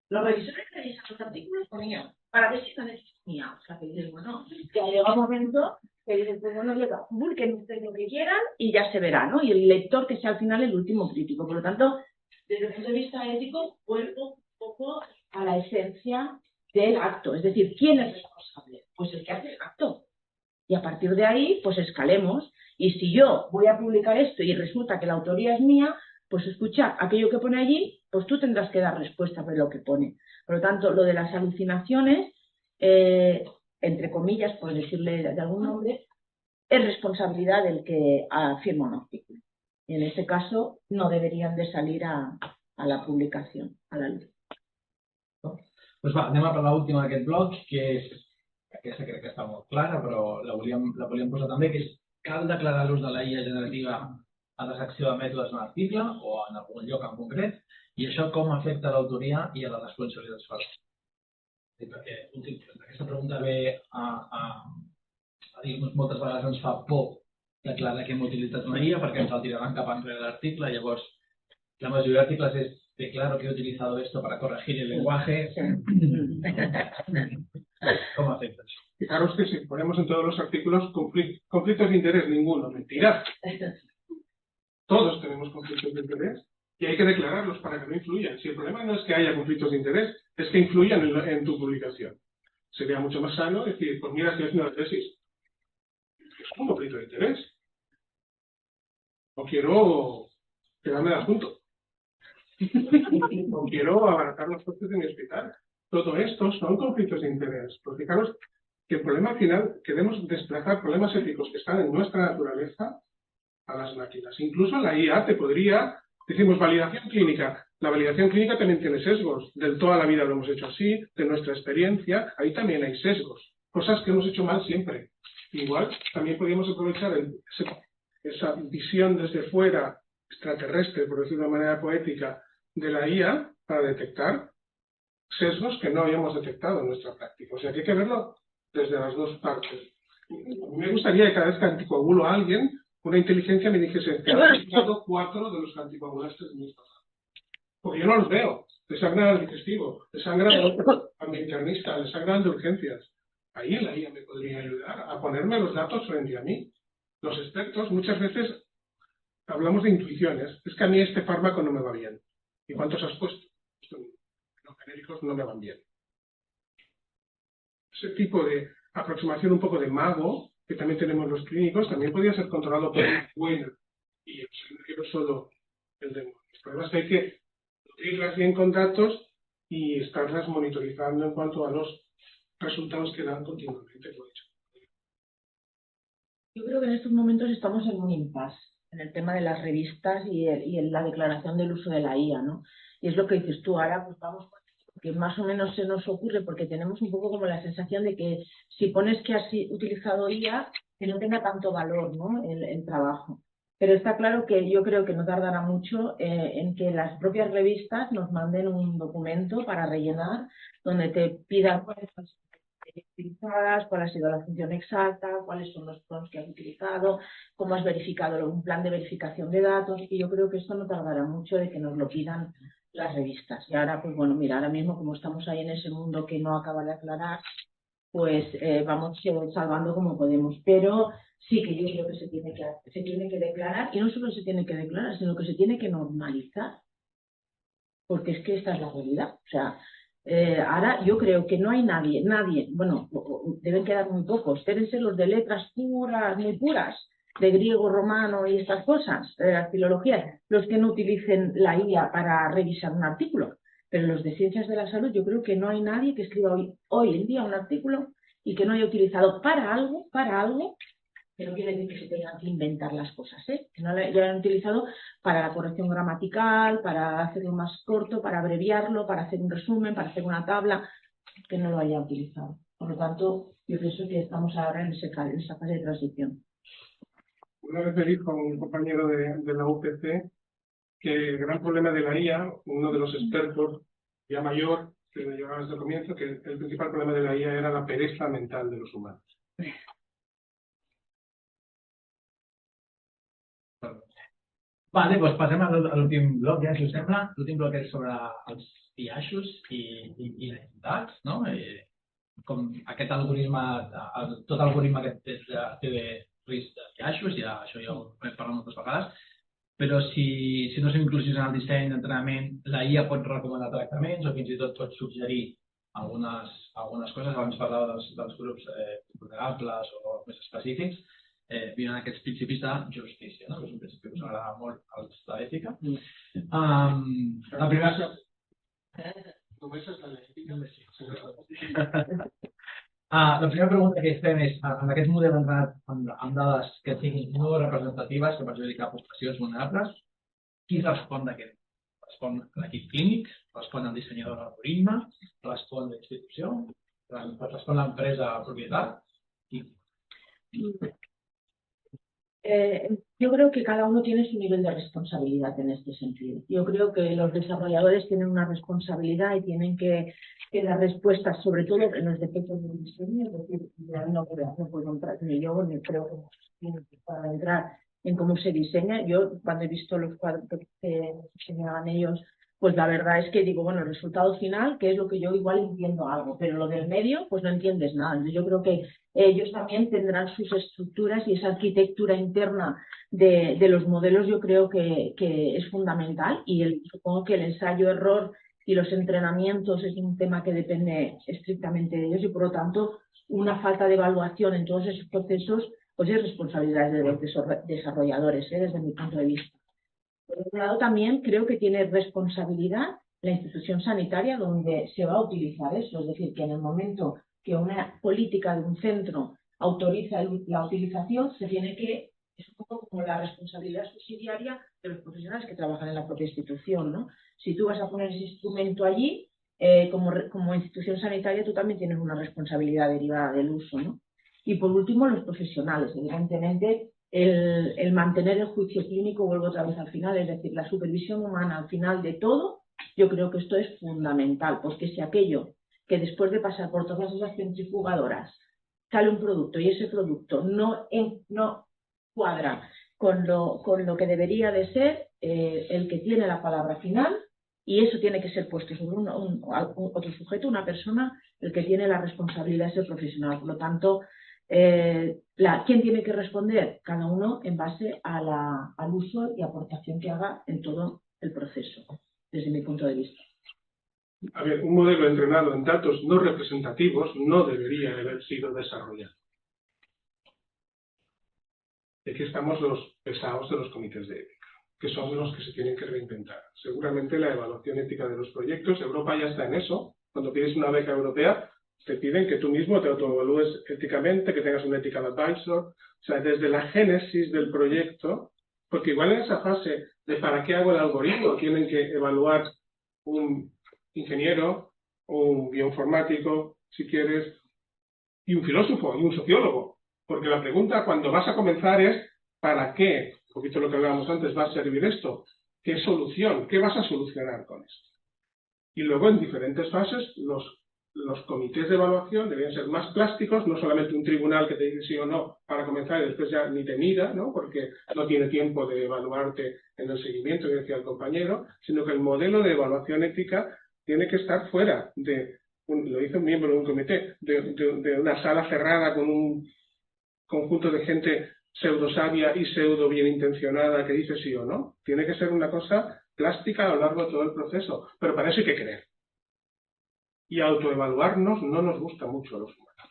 Los revisores que revisan los artículos con IA, para ver si están hechos con IA. O sea, que dices, bueno, ya llega un momento que dices, pues bueno, busquen ustedes lo que quieran y ya se verá, ¿no? Y el lector que sea al final el último crítico. Por lo tanto, desde el punto de vista ético, vuelvo un poco a la esencia del acto. Es decir, ¿quién es responsable? Pues el que hace el acto. Y a partir de ahí, pues escalemos. Y si yo voy a publicar esto y resulta que la autoría es mía, pues escucha, aquello que pone allí, pues tú tendrás que dar respuesta por lo que pone. Por lo tanto, lo de las alucinaciones, entre comillas, por decirle de algún nombre, es responsabilidad del que firma un artículo. Y en este caso, no deberían de salir a la publicación, a la luz. Doncs va, anem a per l'última d'aquest bloc, que és, aquesta crec que està molt clara, però la volíem posar també, que és cal declarar l'ús de la IA generativa a la secció de mètodes en l'article o en algun lloc en concret, i això com afecta l'autoria i a les responsabilitats falses. Perquè aquesta pregunta ve a dir-nos moltes vegades ens fa por declarar que hem utilitzat una IA perquè ens el tiraran cap enrere l'article, i llavors la mayoría de artículos es declaro que he utilizado esto para corregir el lenguaje. ¿Cómo afecta eso? Fijaros que si ponemos en todos los artículos conflictos de interés, ninguno, mentira. Todos tenemos conflictos de interés y hay que declararlos para que no influyan. Si el problema no es que haya conflictos de interés, es que influyan en tu publicación. Sería mucho más sano decir, pues mira, estoy haciendo la tesis. Es un conflicto de interés. O quiero quedarme de adjunto. O quiero abaratar los costes de mi hospital. Todo esto son conflictos de interés. Pues fijaros que el problema al final, queremos desplazar problemas éticos que están en nuestra naturaleza a las máquinas. Incluso la IA te podría, decimos validación clínica. La validación clínica también tiene sesgos. De toda la vida lo hemos hecho así, de nuestra experiencia, ahí también hay sesgos. Cosas que hemos hecho mal siempre. Igual también podríamos aprovechar esa visión desde fuera, extraterrestre, por decirlo de una manera poética, de la IA para detectar sesgos que no habíamos detectado en nuestra práctica. O sea que hay que verlo desde las dos partes. Me gustaría que cada vez que anticoagulo a alguien, una inteligencia me dijese que ha detectado 4 de los que anticoagulaste de mi pasado. Porque yo no los veo. Le sangran al digestivo, le sangran a mi internista, le sangran de urgencias. Ahí la IA me podría ayudar a ponerme los datos frente a mí. Los expertos muchas veces hablamos de intuiciones. Es que a mí este fármaco no me va bien. ¿Y cuántos has puesto? Los genéricos no me van bien. Ese tipo de aproximación un poco de mago, que también tenemos los clínicos, también podría ser controlado por un bueno. Y no solo el demonio. El problema es que hay que nutrirlas bien con datos y estarlas monitorizando en cuanto a los resultados que dan continuamente. Yo creo que en estos momentos estamos en un impasse en el tema de las revistas y en la declaración del uso de la IA, ¿no? Y es lo que dices tú, ahora pues vamos, que más o menos se nos ocurre, porque tenemos un poco como la sensación de que si pones que has utilizado IA, que no tenga tanto valor, ¿no?, el trabajo. Pero está claro que yo creo que no tardará mucho en que las propias revistas nos manden un documento para rellenar, donde te pidan utilizadas, cuál ha sido la función exacta, cuáles son los prompts que has utilizado, cómo has verificado un plan de verificación de datos, y yo creo que esto no tardará mucho de que nos lo pidan las revistas. Y ahora, pues bueno, mira, ahora mismo como estamos ahí en ese mundo que no acaba de aclarar, pues vamos salvando como podemos. Pero sí que yo creo que se tiene que declarar, y no solo se tiene que declarar, sino que se tiene que normalizar, porque es que esta es la realidad. O sea, ahora yo creo que no hay nadie, bueno, deben quedar muy pocos, deben ser los de letras puras, muy puras, de griego, romano y estas cosas, de las filologías, los que no utilicen la IA para revisar un artículo. Pero los de ciencias de la salud, yo creo que no hay nadie que escriba hoy en día un artículo y que no haya utilizado para algo, que no quiere decir que se tengan que inventar las cosas, que no lo hayan utilizado para la corrección gramatical, para hacerlo más corto, para abreviarlo, para hacer un resumen, para hacer una tabla, que no lo haya utilizado. Por lo tanto, yo pienso que estamos ahora en esa fase de transición. Una vez me dijo un compañero de la UPC que el gran problema de la IA, uno de los expertos ya mayor que me llevaba desde el comienzo, que el principal problema de la IA era la pereza mental de los humanos. Vale, doncs passem a l'últim bloc, ja, si us sembla. L'últim bloc és sobre els biaixos i identitats, no? Com aquest algoritme, tot algoritme que té risc de biaixos, ja, això ja ho hem parlat moltes vegades, però si no són inclusius en el disseny d'entrenament, la IA pot recomanar tractaments o fins i tot pot suggerir algunes coses. Abans parlava dels grups vulnerables o més específics. Vienen aquests principis de justícia, no? Que és un principi que us agrada molt als d'ètica. La primera... Només és l'ètica? La primera pregunta que fem és, en aquest model entrenat amb dades que siguin no representatives, que perjudiquen poblacions vulnerables, qui respon d'aquest? Respon l'equip clínic? Respon el dissenyador de l'algoritme? Respon la institució? Respon l'empresa propietat? Yo creo que cada uno tiene su nivel de responsabilidad en este sentido. Yo creo que los desarrolladores tienen una responsabilidad y tienen que dar respuestas, sobre todo en los defectos del diseño. Es decir, no puedo entrar, ni yo ni creo que para entrar en cómo se diseña. Yo, cuando he visto los cuadros que diseñaban ellos, pues la verdad es que digo, bueno, el resultado final, que es lo que yo igual entiendo algo, pero lo del medio, pues no entiendes nada. Entonces yo creo que ellos también tendrán sus estructuras y esa arquitectura interna de los modelos, yo creo que es fundamental, y supongo que el ensayo-error y los entrenamientos es un tema que depende estrictamente de ellos, y por lo tanto una falta de evaluación en todos esos procesos pues es responsabilidad de los desarrolladores, desde mi punto de vista. Por otro lado, también creo que tiene responsabilidad la institución sanitaria donde se va a utilizar eso. Es decir, que en el momento que una política de un centro autoriza la utilización, es un poco como la responsabilidad subsidiaria de los profesionales que trabajan en la propia institución, ¿no? Si tú vas a poner ese instrumento allí, como institución sanitaria, tú también tienes una responsabilidad derivada del uso, ¿no? Y por último, los profesionales. Evidentemente, el mantener el juicio clínico, vuelvo otra vez al final, es decir, la supervisión humana al final de todo, yo creo que esto es fundamental, porque si aquello que después de pasar por todas esas centrifugadoras sale un producto y ese producto no cuadra con lo que debería de ser, el que tiene la palabra final, y eso tiene que ser puesto sobre otro sujeto, una persona, el que tiene la responsabilidad es el profesional. Por lo tanto, ¿quién tiene que responder? Cada uno en base al uso y aportación que haga en todo el proceso, desde mi punto de vista. A ver, un modelo entrenado en datos no representativos no debería haber sido desarrollado. Y aquí estamos los pesados de los comités de ética, que son los que se tienen que reinventar. Seguramente la evaluación ética de los proyectos, Europa ya está en eso. Cuando pides una beca europea, te piden que tú mismo te autoevalúes éticamente, que tengas un ethical advisor. O sea, desde la génesis del proyecto, porque igual en esa fase de para qué hago el algoritmo, tienen que evaluar un ingeniero o un bioinformático, si quieres, y un filósofo y un sociólogo. Porque la pregunta cuando vas a comenzar es ¿para qué? Un poquito lo que hablábamos antes, ¿va a servir esto? ¿Qué solución? ¿Qué vas a solucionar con esto? Y luego en diferentes fases los los comités de evaluación deberían ser más plásticos, no solamente un tribunal que te dice sí o no para comenzar y después ya ni te mira, ¿no? Porque no tiene tiempo de evaluarte en el seguimiento que decía el compañero, sino que el modelo de evaluación ética tiene que estar fuera de, lo dice un miembro de un comité, de una sala cerrada con un conjunto de gente pseudo sabia y pseudo bien intencionada que dice sí o no. Tiene que ser una cosa plástica a lo largo de todo el proceso, pero para eso hay que querer. Y autoevaluarnos no nos gusta mucho a los humanos.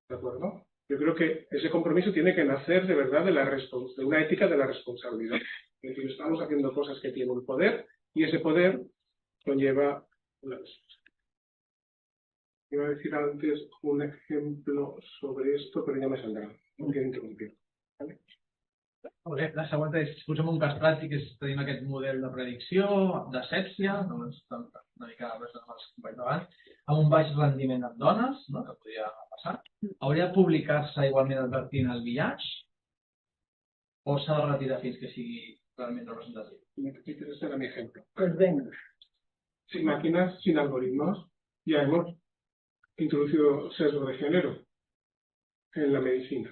¿De acuerdo? Yo creo que ese compromiso tiene que nacer de verdad de una ética de la responsabilidad. Es decir, estamos haciendo cosas que tienen un poder y ese poder conlleva una responsabilidad. Iba a decir antes un ejemplo sobre esto, però ja me saldrà. No quiero interrumpir. ¿Vale? La següent és, posem un cas pràctic, és tenim aquest model de predicció, d'asèpsia, doncs una mica res amb els companys d'abans, amb un baix rendiment en dones, no? Que podria passar. Hauria de publicar-se igualment advertint el biaix o s'ha de retirar fins que sigui realment representatiu? Ese era mi ejemplo. Pues venga. Sin máquinas, sin algoritmos, ya hemos introducido sesgo de género en la medicina.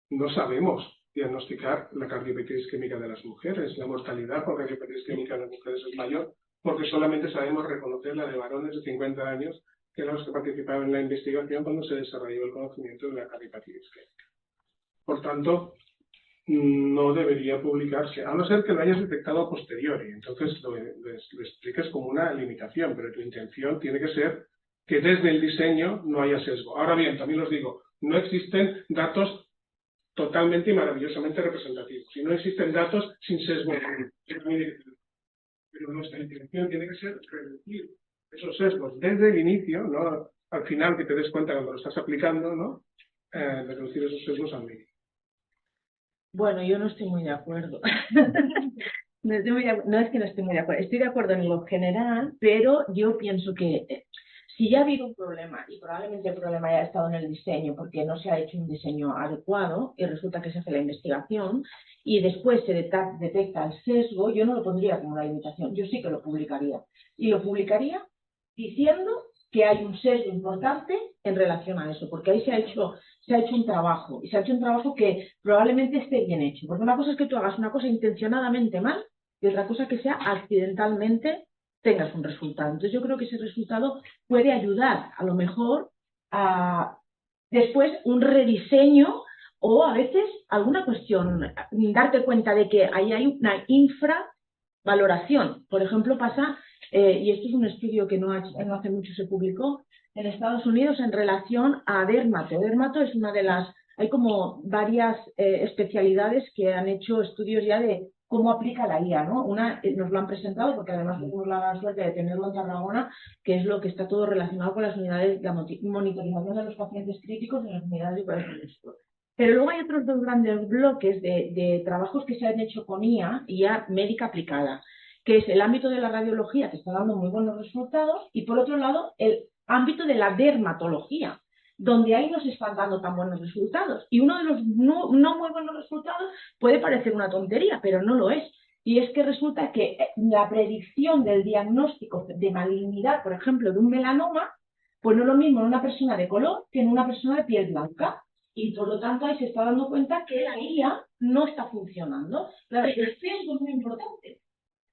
No sabemos diagnosticar la cardiopatía isquémica de las mujeres. La mortalidad por cardiopatía isquémica de las mujeres es mayor porque solamente sabemos reconocer la de varones de 50 años que eran los que participaban en la investigación cuando se desarrolló el conocimiento de la cardiopatía isquémica. Por tanto, no debería publicarse, a no ser que lo hayas detectado a posteriori. Entonces lo expliques como una limitación, pero tu intención tiene que ser que desde el diseño no haya sesgo. Ahora bien, también os digo, no existen datos totalmente y maravillosamente representativos. Y no existen datos sin sesgo. Pero nuestra intención tiene que ser reducir esos sesgos desde el inicio, no al final que te des cuenta cuando lo estás aplicando, ¿no? De reducir esos sesgos al mínimo. Bueno, yo no estoy muy de acuerdo. No es que no esté muy de acuerdo. Estoy de acuerdo en lo general, pero yo pienso que si ya ha habido un problema, y probablemente el problema haya estado en el diseño, porque no se ha hecho un diseño adecuado, y resulta que se hace la investigación, y después se detecta el sesgo, yo no lo pondría como una limitación, yo sí que lo publicaría. Y lo publicaría diciendo que hay un sesgo importante en relación a eso, porque ahí se ha hecho un trabajo, y se ha hecho un trabajo que probablemente esté bien hecho. Porque una cosa es que tú hagas una cosa intencionadamente mal, y otra cosa que sea accidentalmente tengas un resultado. Entonces yo creo que ese resultado puede ayudar a lo mejor a después un rediseño o a veces alguna cuestión, darte cuenta de que ahí hay una infravaloración. Por ejemplo, pasa, y esto es un estudio que no hace mucho se publicó en Estados Unidos en relación a dermato. Dermato es una de las, hay como varias especialidades que han hecho estudios ya de cómo aplica la IA, ¿no? Una nos lo han presentado porque además tenemos la suerte de tenerlo en Tarragona, que es lo que está todo relacionado con las unidades, la monitorización de los pacientes críticos en las unidades de cuidados intensivos. Pero luego hay otros dos grandes bloques de trabajos que se han hecho con IA médica aplicada, que es el ámbito de la radiología, que está dando muy buenos resultados, y por otro lado el ámbito de la dermatología, donde ahí no se están dando tan buenos resultados. Y uno de los no muy buenos resultados puede parecer una tontería, pero no lo es. Y es que resulta que la predicción del diagnóstico de malignidad, por ejemplo, de un melanoma, pues no es lo mismo en una persona de color que en una persona de piel blanca. Y por lo tanto ahí se está dando cuenta que la IA no está funcionando. Claro, el sesgo es muy importante.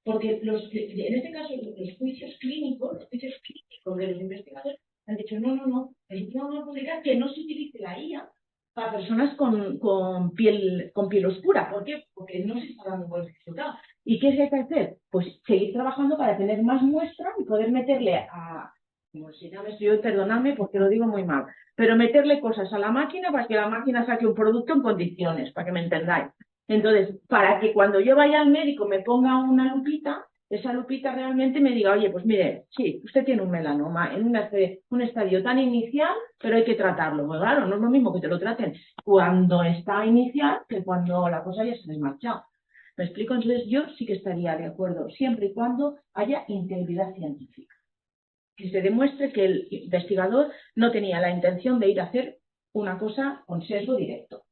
Porque en este caso los juicios clínicos de los investigadores han dicho no, vamos a publicar que no se utilice la IA para personas con piel oscura. ¿Por qué? Porque no se está dando buenos resultados. ¿Y qué se hay que hacer? Pues seguir trabajando para tener más muestras y poder meterle a, como se llama esto, yo perdonadme porque lo digo muy mal, pero meterle cosas a la máquina para que la máquina saque un producto en condiciones, para que me entendáis. Entonces, para que cuando yo vaya al médico me ponga una lupita, esa lupita realmente me diga, oye, pues mire, sí, usted tiene un melanoma en un estadio tan inicial, pero hay que tratarlo. Pues claro, no es lo mismo que te lo traten cuando está inicial que cuando la cosa ya se ha desmarchado. ¿Me explico? Entonces yo sí que estaría de acuerdo, siempre y cuando haya integridad científica. Que se demuestre que el investigador no tenía la intención de ir a hacer una cosa con sesgo directo.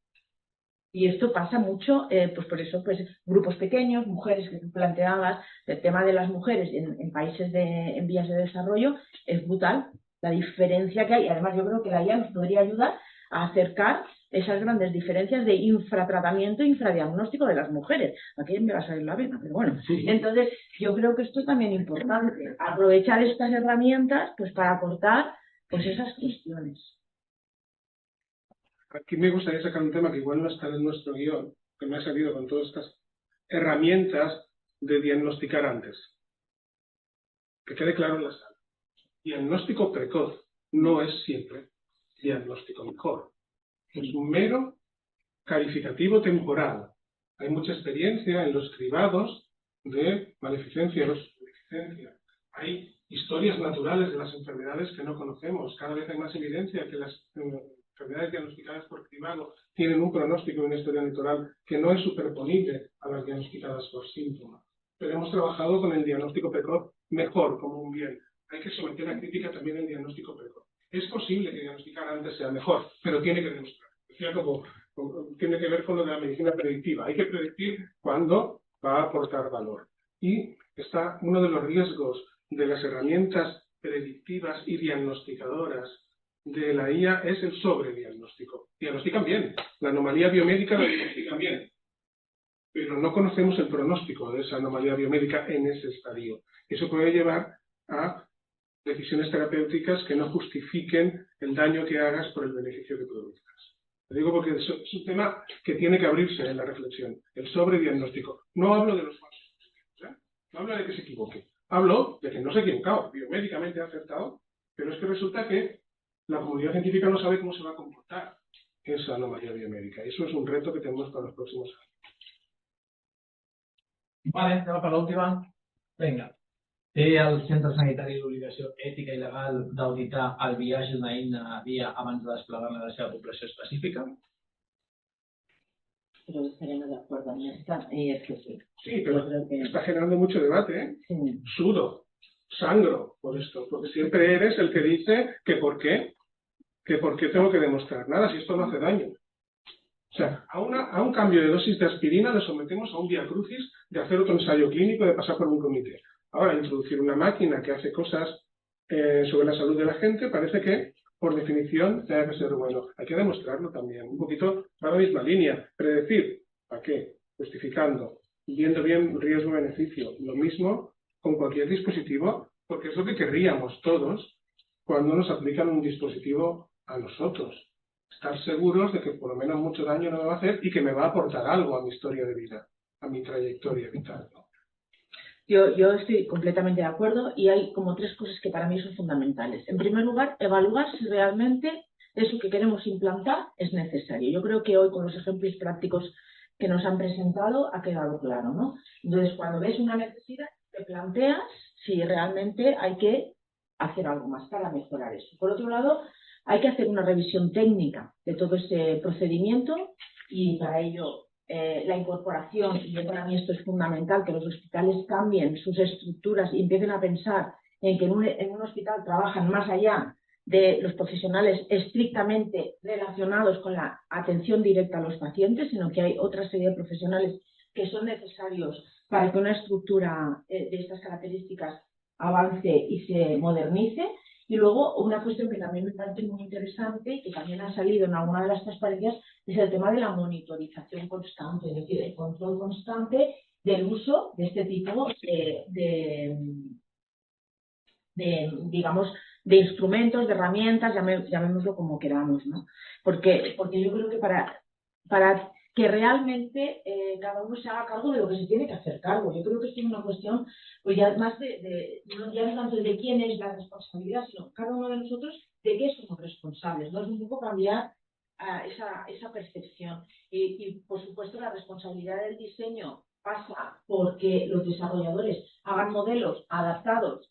Y esto pasa mucho, pues por eso, pues grupos pequeños, mujeres que tú planteabas, el tema de las mujeres en países en vías de desarrollo es brutal, la diferencia que hay. Además, yo creo que la IA nos podría ayudar a acercar esas grandes diferencias de infratratamiento e infradiagnóstico de las mujeres. Aquí me va a salir la vena, pero bueno. Entonces, yo creo que esto es también importante, aprovechar estas herramientas pues para cortar pues esas cuestiones. Aquí me gustaría sacar un tema que igual no está en nuestro guión, que me ha salido con todas estas herramientas de diagnosticar antes. Que quede claro en la sala. Diagnóstico precoz no es siempre diagnóstico mejor. Es un mero calificativo temporal. Hay mucha experiencia en los cribados de maleficencia, Hay historias naturales de las enfermedades que no conocemos. Cada vez hay más evidencia que las enfermedades diagnosticadas por cribado tienen un pronóstico y una historia natural que no es superponible a las diagnosticadas por síntomas. Pero hemos trabajado con el diagnóstico precoz mejor, como un bien. Hay que someter a crítica también el diagnóstico precoz. Es posible que diagnosticar antes sea mejor, pero tiene que demostrar. Tiene que ver con lo de la medicina predictiva. Hay que predecir cuándo va a aportar valor. Y está uno de los riesgos de las herramientas predictivas y diagnosticadoras de la IA es el sobrediagnóstico. Diagnostican bien. La anomalía biomédica la diagnostican bien. Pero no conocemos el pronóstico de esa anomalía biomédica en ese estadio. Eso puede llevar a decisiones terapéuticas que no justifiquen el daño que hagas por el beneficio que produzcas. Lo digo porque es un tema que tiene que abrirse en la reflexión. El sobrediagnóstico. No hablo de los falsos positivos, no hablo de que se equivoque. Hablo de que no se ha equivocado, biomédicamente ha acertado, pero es que resulta que la comunidad científica no sabe cómo se va a comportar esa anomalía biomédica. Eso es un reto que tenemos para los próximos años. Vale, anem per l'última. Vinga. Té el centre sanitari l'obligació ètica i legal d'auditar el viatge d'una eina via abans de desplegar-la a la seva població específica? Pero estaremos de acuerdo en esta, y es que sí. Sí, pero está generando mucho debate, ¿eh? Sí. Sudo, sangro por esto, porque siempre eres el que dice que por qué tengo que demostrar nada si esto no hace daño. O sea, a un cambio de dosis de aspirina le sometemos a un viacrucis de hacer otro ensayo clínico, de pasar por un comité. Ahora, introducir una máquina que hace cosas sobre la salud de la gente parece que, por definición, tenga que ser bueno. Hay que demostrarlo también. Un poquito va la misma línea. Predecir, ¿para qué? Justificando, viendo bien riesgo-beneficio. Lo mismo con cualquier dispositivo, porque es lo que querríamos todos cuando nos aplican un dispositivo a nosotros. Estar seguros de que por lo menos mucho daño no me va a hacer y que me va a aportar algo a mi historia de vida, a mi trayectoria vital, ¿no? Yo estoy completamente de acuerdo y hay como tres cosas que para mí son fundamentales. En primer lugar, evaluar si realmente eso que queremos implantar es necesario. Yo creo que hoy con los ejemplos prácticos que nos han presentado ha quedado claro, ¿no? Entonces, cuando ves una necesidad, te planteas si realmente hay que hacer algo más para mejorar eso. Por otro lado, hay que hacer una revisión técnica de todo ese procedimiento y para ello la incorporación, y para mí esto es fundamental, que los hospitales cambien sus estructuras y empiecen a pensar en que en un hospital trabajan más allá de los profesionales estrictamente relacionados con la atención directa a los pacientes, sino que hay otra serie de profesionales que son necesarios para que una estructura de estas características avance y se modernice. Y luego una cuestión que también me parece muy interesante y que también ha salido en alguna de las transparencias es el tema de la monitorización constante, es decir, el control constante del uso de este tipo digamos, de instrumentos, de herramientas, llamémoslo como queramos, ¿no? Porque yo creo que para que realmente cada uno se haga cargo de lo que se tiene que hacer cargo. Yo creo que esto es una cuestión, pues ya más ya no tanto de quién es la responsabilidad, sino cada uno de nosotros de qué somos responsables, ¿no? Es un poco cambiar esa percepción. Y, por supuesto, la responsabilidad del diseño pasa porque los desarrolladores hagan modelos adaptados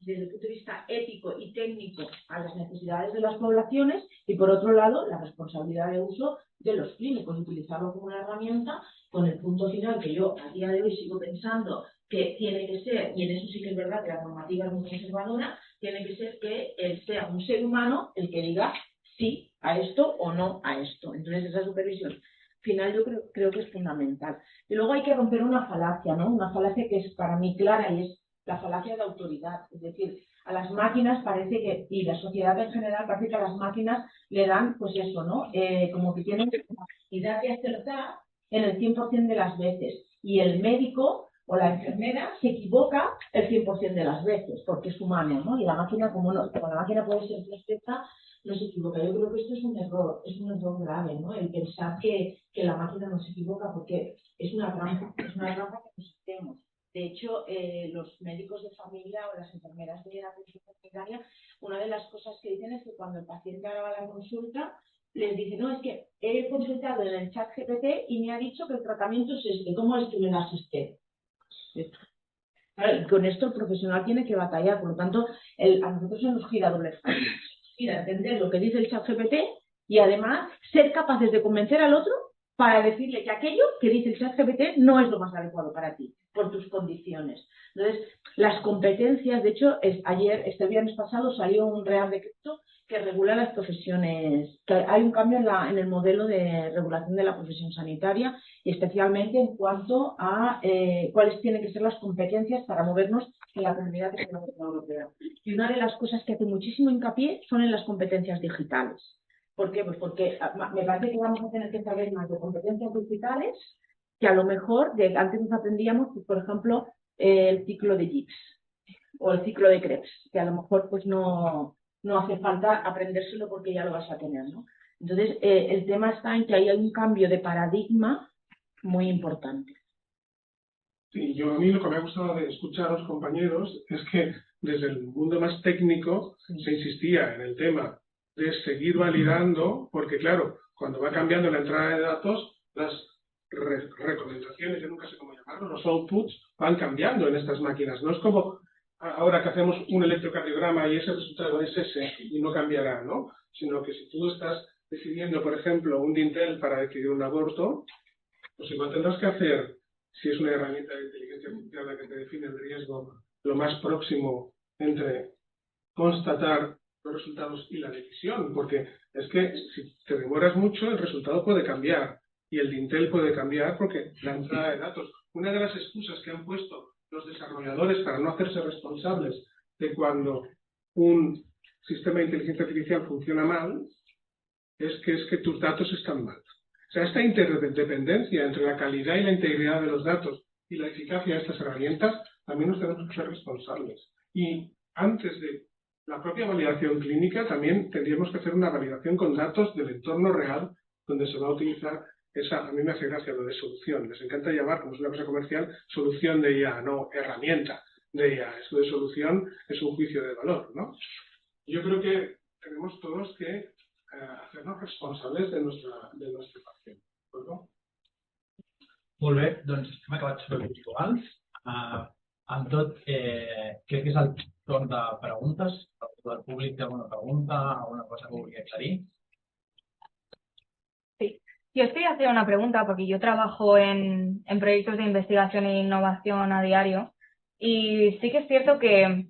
desde el punto de vista ético y técnico a las necesidades de las poblaciones y, por otro lado, la responsabilidad de uso de los clínicos, utilizarlo como una herramienta con el punto final que yo a día de hoy sigo pensando que tiene que ser, y en eso sí que es verdad que la normativa es muy conservadora, tiene que ser que él sea un ser humano el que diga sí a esto o no a esto. Entonces esa supervisión final yo creo que es fundamental. Y luego hay que romper una falacia, ¿no? Una falacia que es para mí clara y es la falacia de autoridad. Es decir, a las máquinas parece que, y la sociedad en general parece que a las máquinas le dan, pues eso, ¿no? Como que tienen capacidad de acertar en el 100% de las veces. Y el médico o la enfermera se equivoca el 100% de las veces, porque es humano, ¿no? Y la máquina, como la máquina puede ser perfecta, no se equivoca. Yo creo que esto es un error grave, ¿no? El pensar que la máquina no se equivoca, porque es una trampa que nos hacemos. De hecho, los médicos de familia o las enfermeras de atención sanitaria, una de las cosas que dicen es que cuando el paciente haga la consulta, les dice, no, es que he consultado en el chat GPT y me ha dicho que el tratamiento es este, ¿cómo es que me das este? Claro, con esto el profesional tiene que batallar, por lo tanto, a nosotros se nos gira doble filo. Entender lo que dice el chat GPT y además ser capaces de convencer al otro para decirle que aquello que dice el chat GPT no es lo más adecuado para ti, por tus condiciones. Entonces, las competencias, de hecho, este viernes pasado salió un Real Decreto que regula las profesiones, que hay un cambio en el modelo de regulación de la profesión sanitaria y especialmente en cuanto a cuáles tienen que ser las competencias para movernos en la Comunidad Europea. Y una de las cosas que hace muchísimo hincapié son en las competencias digitales. ¿Por qué? Pues porque me parece que vamos a tener que saber más de competencias digitales que a lo mejor antes nos aprendíamos, pues, por ejemplo, el ciclo de Gibbs o el ciclo de Krebs, que a lo mejor pues no hace falta aprendérselo porque ya lo vas a tener, ¿no? Entonces, el tema está en que ahí hay un cambio de paradigma muy importante. Sí, a mí lo que me ha gustado de escuchar a los compañeros es que desde el mundo más técnico se insistía en el tema de seguir validando, porque claro, cuando va cambiando la entrada de datos, las recomendaciones, yo nunca sé cómo llamarlo, los outputs van cambiando en estas máquinas. No es como ahora que hacemos un electrocardiograma y ese resultado es ese y no cambiará, ¿no? Sino que si tú estás decidiendo, por ejemplo, un dintel para decidir un aborto, pues igual tendrás que hacer, si es una herramienta de inteligencia artificial la que te define el riesgo, lo más próximo entre constatar los resultados y la decisión, porque es que si te demoras mucho, el resultado puede cambiar y el dintel puede cambiar porque la entrada de datos. Una de las excusas que han puesto los desarrolladores para no hacerse responsables de cuando un sistema de inteligencia artificial funciona mal es que tus datos están mal. O sea, esta interdependencia entre la calidad y la integridad de los datos y la eficacia de estas herramientas, también nos tenemos que ser responsables. Y antes de la propia validación clínica, también tendríamos que hacer una validación con datos del entorno real donde se va a utilizar esa, a mí me hace gracia lo de solución. Les encanta llamar, como es una cosa comercial, solución de IA, no herramienta de IA. Eso de solución es un juicio de valor, ¿no? Yo creo que tenemos todos que hacernos responsables de nuestra pacient. ¿No? Molt bé, doncs hem acabat sobre els rituals. Amb tot, crec que és el torn de preguntes. El públic té alguna pregunta, alguna cosa que vulgui aclarir. Sí, yo os quería hacer una pregunta porque yo trabajo en proyectos de investigación e innovación a diario y sí que es cierto que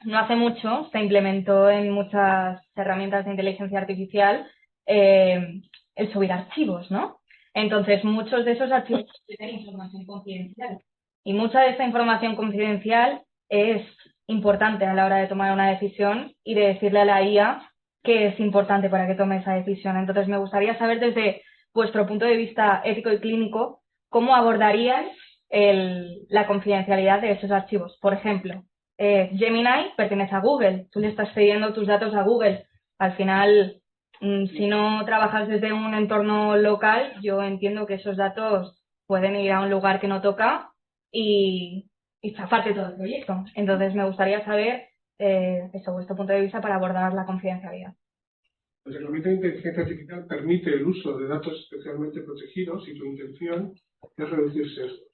no hace mucho se implementó en muchas herramientas de inteligencia artificial el subir archivos, ¿no? Entonces, muchos de esos archivos tienen información confidencial y mucha de esta información confidencial es importante a la hora de tomar una decisión y de decirle a la IA que es importante para que tome esa decisión. Entonces, me gustaría saber desde vuestro punto de vista ético y clínico cómo abordaríais la confidencialidad de esos archivos. Por ejemplo, Gemini pertenece a Google, tú le estás cediendo tus datos a Google. Al final, si no trabajas desde un entorno local, yo entiendo que esos datos pueden ir a un lugar que no toca y chafarte todo el proyecto. Entonces, me gustaría saber eso, vuestro punto de vista para abordar la confidencialidad. El reglamento de inteligencia artificial permite el uso de datos especialmente protegidos y su intención es reducir sesgos.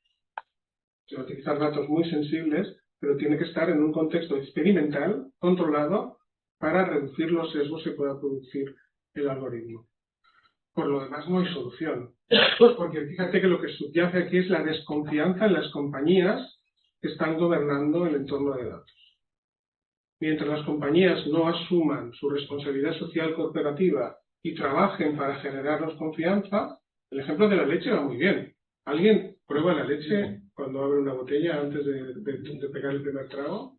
Se va a utilizar datos muy sensibles, pero tiene que estar en un contexto experimental, controlado, para reducir los sesgos que pueda producir el algoritmo. Por lo demás, no hay solución. Porque fíjate que lo que subyace aquí es la desconfianza en las compañías que están gobernando el entorno de datos. Mientras las compañías no asuman su responsabilidad social corporativa y trabajen para generarnos confianza, el ejemplo de la leche va muy bien. ¿Alguien prueba la leche cuando abre una botella antes de pegar el primer trago?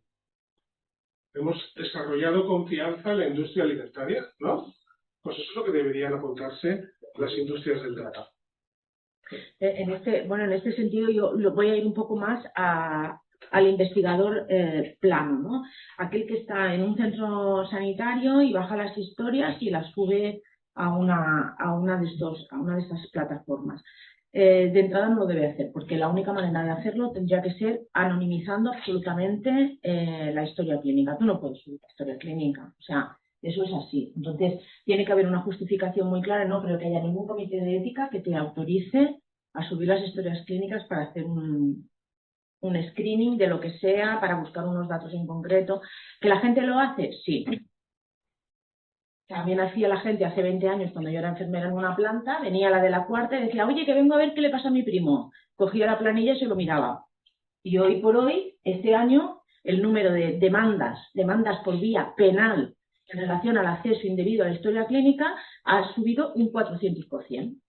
hemos desarrollado confianza en la industria alimentaria, ¿no? Pues eso es lo que deberían apuntarse las industrias del dato. En este sentido yo lo voy a ir un poco más al investigador plano, ¿no? Aquel que está en un centro sanitario y baja las historias y las sube a una de estas plataformas. De entrada no lo debe hacer, porque la única manera de hacerlo tendría que ser anonimizando absolutamente la historia clínica. Tú no puedes subir la historia clínica, o sea, eso es así. Entonces, tiene que haber una justificación muy clara. No creo que haya ningún comité de ética que te autorice a subir las historias clínicas para hacer un screening de lo que sea, para buscar unos datos en concreto. ¿Que la gente lo hace? Sí. También hacía la gente hace 20 años, cuando yo era enfermera en una planta, venía la de la cuarta y decía, oye, que vengo a ver qué le pasa a mi primo. Cogía la planilla y se lo miraba. Y hoy por hoy, este año, el número de demandas por vía penal en relación al acceso indebido a la historia clínica ha subido un 400%.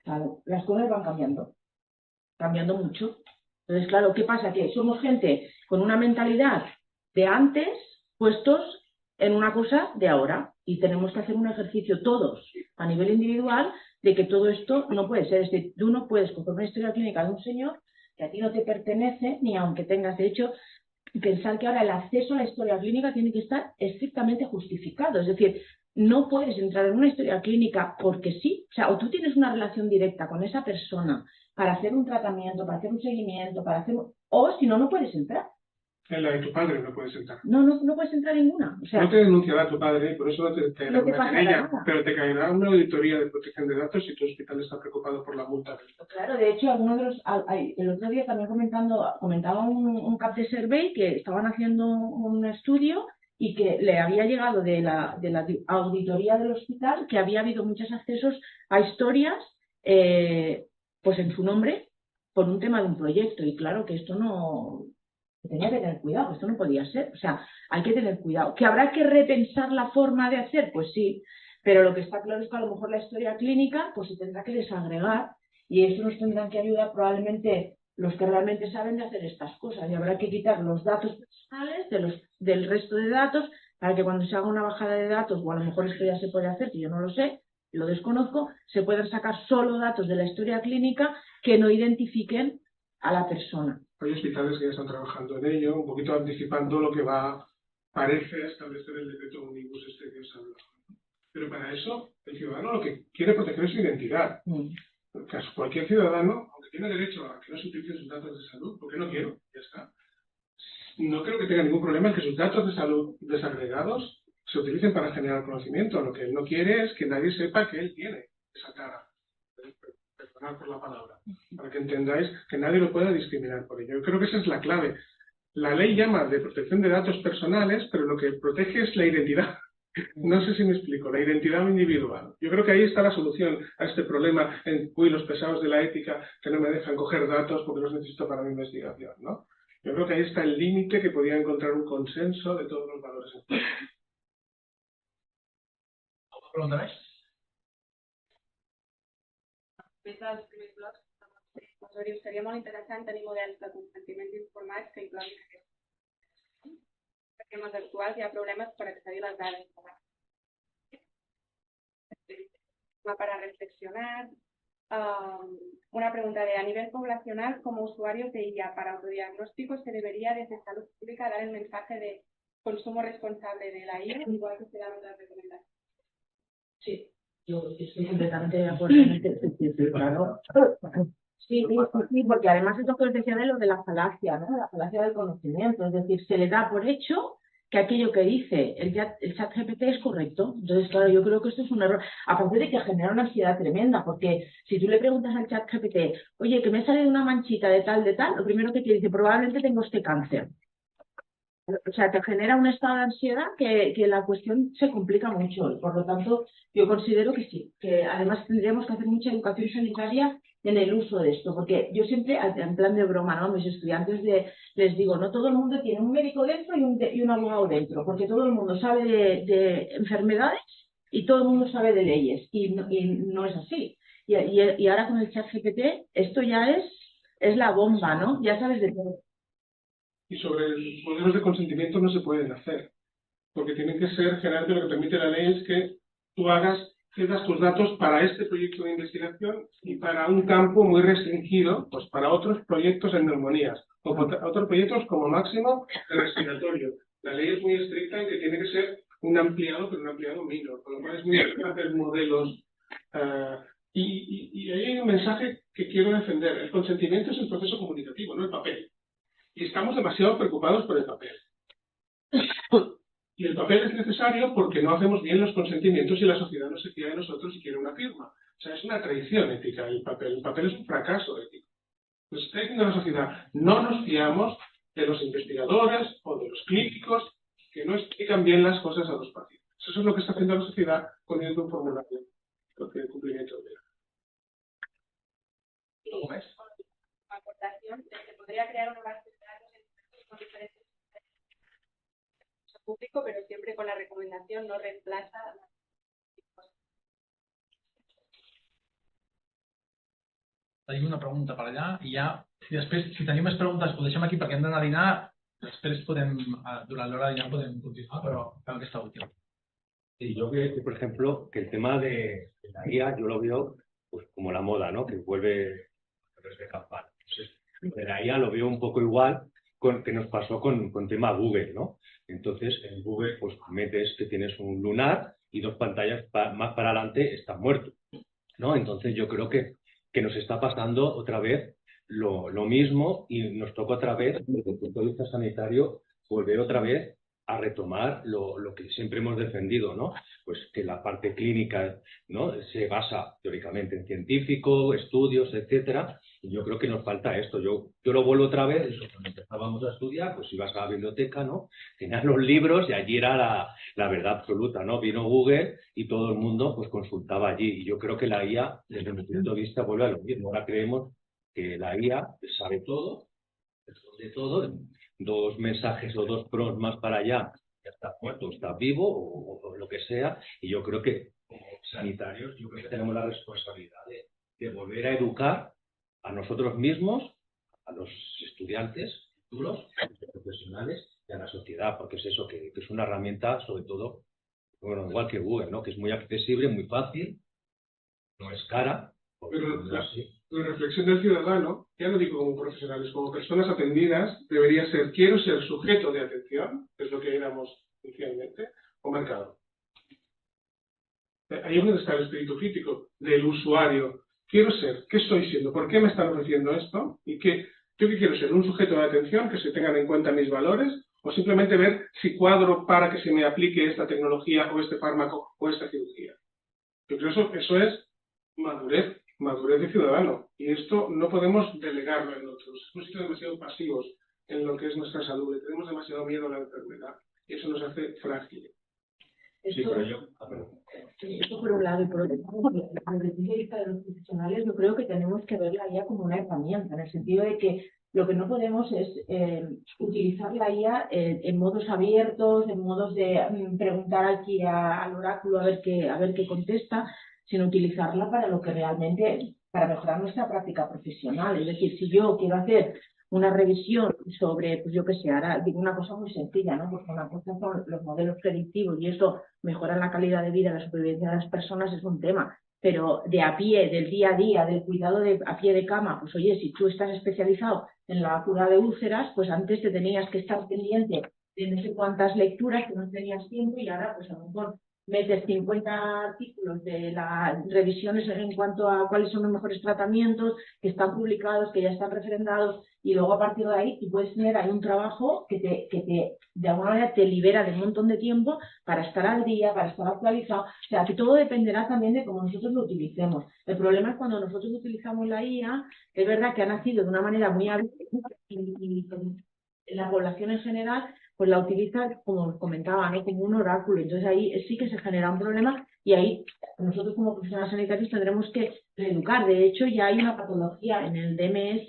Claro, las cosas van cambiando mucho. Entonces, claro, ¿qué pasa? Que somos gente con una mentalidad de antes puestos en una cosa de ahora y tenemos que hacer un ejercicio todos a nivel individual de que todo esto no puede ser. Es decir, tú no puedes coger una historia clínica de un señor que a ti no te pertenece, ni aunque tengas, de hecho, pensar que ahora el acceso a la historia clínica tiene que estar estrictamente justificado. Es decir, no puedes entrar en una historia clínica porque sí. O sea, o tú tienes una relación directa con esa persona para hacer un tratamiento, para hacer un seguimiento, o si no, no puedes entrar. En la de tu padre no puedes entrar. No puedes entrar en ninguna. O sea, no te denunciará tu padre, por eso no te caerá una querella, nada. pero te caerá una auditoría de protección de datos si tu hospital está preocupado por la multa. Claro, de hecho, el otro día también comentaba un CAP de Survey que estaban haciendo un estudio y que le había llegado de la auditoría del hospital que había habido muchos accesos a historias pues en su nombre por un tema de un proyecto. Y claro que esto no... Tenía que tener cuidado, esto no podía ser. O sea, hay que tener cuidado. ¿Que habrá que repensar la forma de hacer? Pues sí. Pero lo que está claro es que a lo mejor la historia clínica pues se tendrá que desagregar y eso nos tendrán que ayudar probablemente los que realmente saben de hacer estas cosas. Y habrá que quitar los datos personales del resto de datos para que cuando se haga una bajada de datos, o a lo mejor esto ya se puede hacer, que yo no lo sé, lo desconozco, se puedan sacar solo datos de la historia clínica que no identifiquen a la persona. Hay hospitales que ya están trabajando en ello, un poquito anticipando lo que parece establecer el decreto Omnibus este que os habla. Pero para eso, el ciudadano lo que quiere proteger es su identidad. Porque cualquier ciudadano, aunque tiene derecho a que no se utilicen sus datos de salud, porque no quiero, ya está. No creo que tenga ningún problema en que sus datos de salud desagregados se utilicen para generar conocimiento. Lo que él no quiere es que nadie sepa que él tiene esa cara. Perdonad por la palabra. Para que entendáis que nadie lo pueda discriminar por ello. Yo creo que esa es la clave. La ley llama de protección de datos personales, pero lo que protege es la identidad. No sé si me explico, la identidad individual. Yo creo que ahí está la solución a este problema en los pesados de la ética que no me dejan coger datos porque los necesito para mi investigación, ¿no? Yo creo que ahí está el límite que podría encontrar un consenso de todos los valores. ¿Alguna pregunta més? Seria molt interessant tenir models de consentiment informats que incloguin aquest. Perquè amb els actuals hi ha problemes per accedir a les dades. Para reflexionar, una pregunta a nivel poblacional, como usuarios de IA para autodiagnóstico, ¿se debería desde salud pública dar el mensaje de consumo responsable de la IA, igual que se dan otras recomendaciones? Sí, yo estoy completamente de acuerdo en este sentido, claro. Sí, porque además es lo que os decía de lo de la falacia, ¿no? La falacia del conocimiento, es decir, se le da por hecho que aquello que dice el chat GPT es correcto. Entonces, claro, yo creo que esto es un error. Aparte de que genera una ansiedad tremenda, porque si tú le preguntas al chat GPT, oye, que me sale una manchita de tal, lo primero que te dice, probablemente tengo este cáncer. O sea, te genera un estado de ansiedad que la cuestión se complica mucho. Por lo tanto, yo considero que sí, que además tendríamos que hacer mucha educación sanitaria en el uso de esto, porque yo siempre, en plan de broma, ¿no? A mis estudiantes les digo, no todo el mundo tiene un médico dentro y un abogado dentro, porque todo el mundo sabe de enfermedades y todo el mundo sabe de leyes, y no es así. Y ahora con el chat GPT, esto ya es la bomba, ¿no? Ya sabes de todo. Y sobre los modelos de consentimiento no se pueden hacer, porque tienen que ser, generalmente lo que permite la ley es que tú cedas tus datos para este proyecto de investigación y para un campo muy restringido, pues para otros proyectos en neumonías, o para otros proyectos como máximo de respiratorio. La ley es muy estricta en que tiene que ser un ampliado, pero un ampliado minor, con lo cual es muy difícil hacer modelos. Y ahí hay un mensaje que quiero defender. El consentimiento es el proceso comunicativo, no el papel. Y estamos demasiado preocupados por el papel. Y el papel es necesario porque no hacemos bien los consentimientos y la sociedad no se fía de nosotros y quiere una firma. O sea, es una traición ética el papel. El papel es un fracaso ético. Nos está diciendo la sociedad, no nos fiamos de los investigadores o de los clínicos que no explican bien las cosas a los pacientes. Eso es lo que está haciendo la sociedad poniendo un formulario de cumplimiento de ley. Aportación, se podría crear una base de datos con diferentes público, pero siempre con la recomendación no reemplaza. Tenim una pregunta per allà i ja, si tenim més preguntes, ho deixem aquí perquè hem d'anar a dinar. Després podem, durant l'hora de dinar podem continuar, però creo que está útil. Sí, yo veo que, por ejemplo, que el tema de la guía, yo lo veo pues como la moda, ¿no? Que vuelve de campana. Entonces, de la IA lo veo un poco igual que nos pasó con tema Google, ¿no? Entonces, en Google, pues metes que tienes un lunar y dos pantallas más para adelante están muertos, ¿no? Entonces, yo creo que nos está pasando otra vez lo mismo y nos toca otra vez, desde el punto de vista sanitario, volver otra vez a retomar lo que siempre hemos defendido, ¿no? Pues que la parte clínica, ¿no? Se basa teóricamente en científico, estudios, etcétera. Y yo creo que nos falta esto. Yo lo vuelvo otra vez, eso, cuando empezábamos a estudiar, pues ibas a la biblioteca, ¿no? Tenías los libros y allí era la verdad absoluta, ¿no? Vino Google y todo el mundo pues consultaba allí. Y yo creo que la IA, desde mi punto de vista, vuelve a lo mismo. Ahora creemos que la IA sabe todo, responde todo, dos mensajes o dos prompts más para allá, ya está muerto, está vivo o lo que sea. Y yo creo que como sanitarios, yo creo que tenemos la responsabilidad de volver a educar a nosotros mismos, a los estudiantes futuros, a los profesionales y a la sociedad, porque es eso, que es una herramienta, sobre todo, bueno, igual que Google, ¿no? Que es muy accesible, muy fácil, no es cara. Pero la reflexión del ciudadano, ya no digo como profesionales, como personas atendidas, debería ser, quiero ser sujeto de atención, que es lo que éramos inicialmente, o mercado. Ahí es donde está el espíritu crítico del usuario. Quiero ser, ¿qué estoy siendo? ¿Por qué me están ofreciendo esto? ¿Y yo qué quiero ser? ¿Un sujeto de atención, que se tengan en cuenta mis valores? ¿O simplemente ver si cuadro para que se me aplique esta tecnología o este fármaco o esta cirugía? Yo creo que eso es madurez de ciudadano. Y esto no podemos delegarlo en otros. Hemos sido demasiado pasivos en lo que es nuestra salud. Le tenemos demasiado miedo a la enfermedad. Y eso nos hace frágiles. Sí, pero yo... Esto por un lado, y por otro lado, desde el punto de vista de los profesionales, yo creo que tenemos que verla ya como una herramienta, en el sentido de que lo que no podemos es utilizar la IA en modos abiertos, en modos de preguntar aquí al oráculo a ver qué contesta, sino utilizarla para lo que realmente, para mejorar nuestra práctica profesional. Es decir, si yo quiero hacer una revisión sobre, pues yo qué sé, ahora digo una cosa muy sencilla, ¿no? Porque una cosa son los modelos predictivos y eso mejora la calidad de vida, la supervivencia de las personas, es un tema. Pero de a pie, del día a día, del cuidado a pie de cama, pues oye, si tú estás especializado en la cura de úlceras, pues antes te tenías que estar pendiente de no sé cuántas lecturas que no tenías tiempo y ahora pues a lo mejor metes 50 artículos de las revisiones en cuanto a cuáles son los mejores tratamientos, que están publicados, que ya están referendados, y luego a partir de ahí tú puedes tener ahí un trabajo que de alguna manera te libera de un montón de tiempo para estar al día, para estar actualizado. O sea, que todo dependerá también de cómo nosotros lo utilicemos. El problema es cuando nosotros utilizamos la IA, es verdad que ha nacido de una manera muy abierta y la población en general pues la utiliza, como comentaba, ¿no? Como un oráculo. Entonces ahí sí que se genera un problema y ahí nosotros como profesionales sanitarios tendremos que reeducar. De hecho, ya hay una patología en el DMS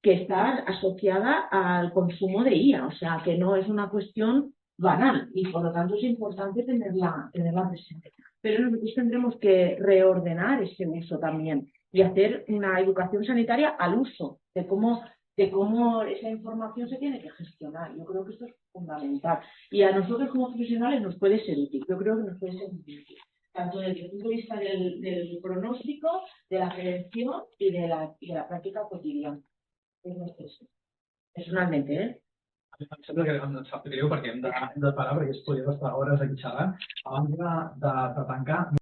que está asociada al consumo de IA, o sea, que no es una cuestión banal y por lo tanto es importante tenerla presente. Pero nosotros tendremos que reordenar ese uso también y hacer una educación sanitaria al uso, de cómo de cómo esa información se tiene que gestionar. Yo creo que esto es fundamental. Y a nosotros como profesionales nos puede ser útil. Yo creo que nos puede ser útil. Tanto desde el punto de vista del pronóstico, de la prevención y de la práctica cotidiana. Personalmente, ¿eh? Em sembla que em sap greu perquè hem de parar perquè es podria estar hores aquí xerrant. Abans de tancar,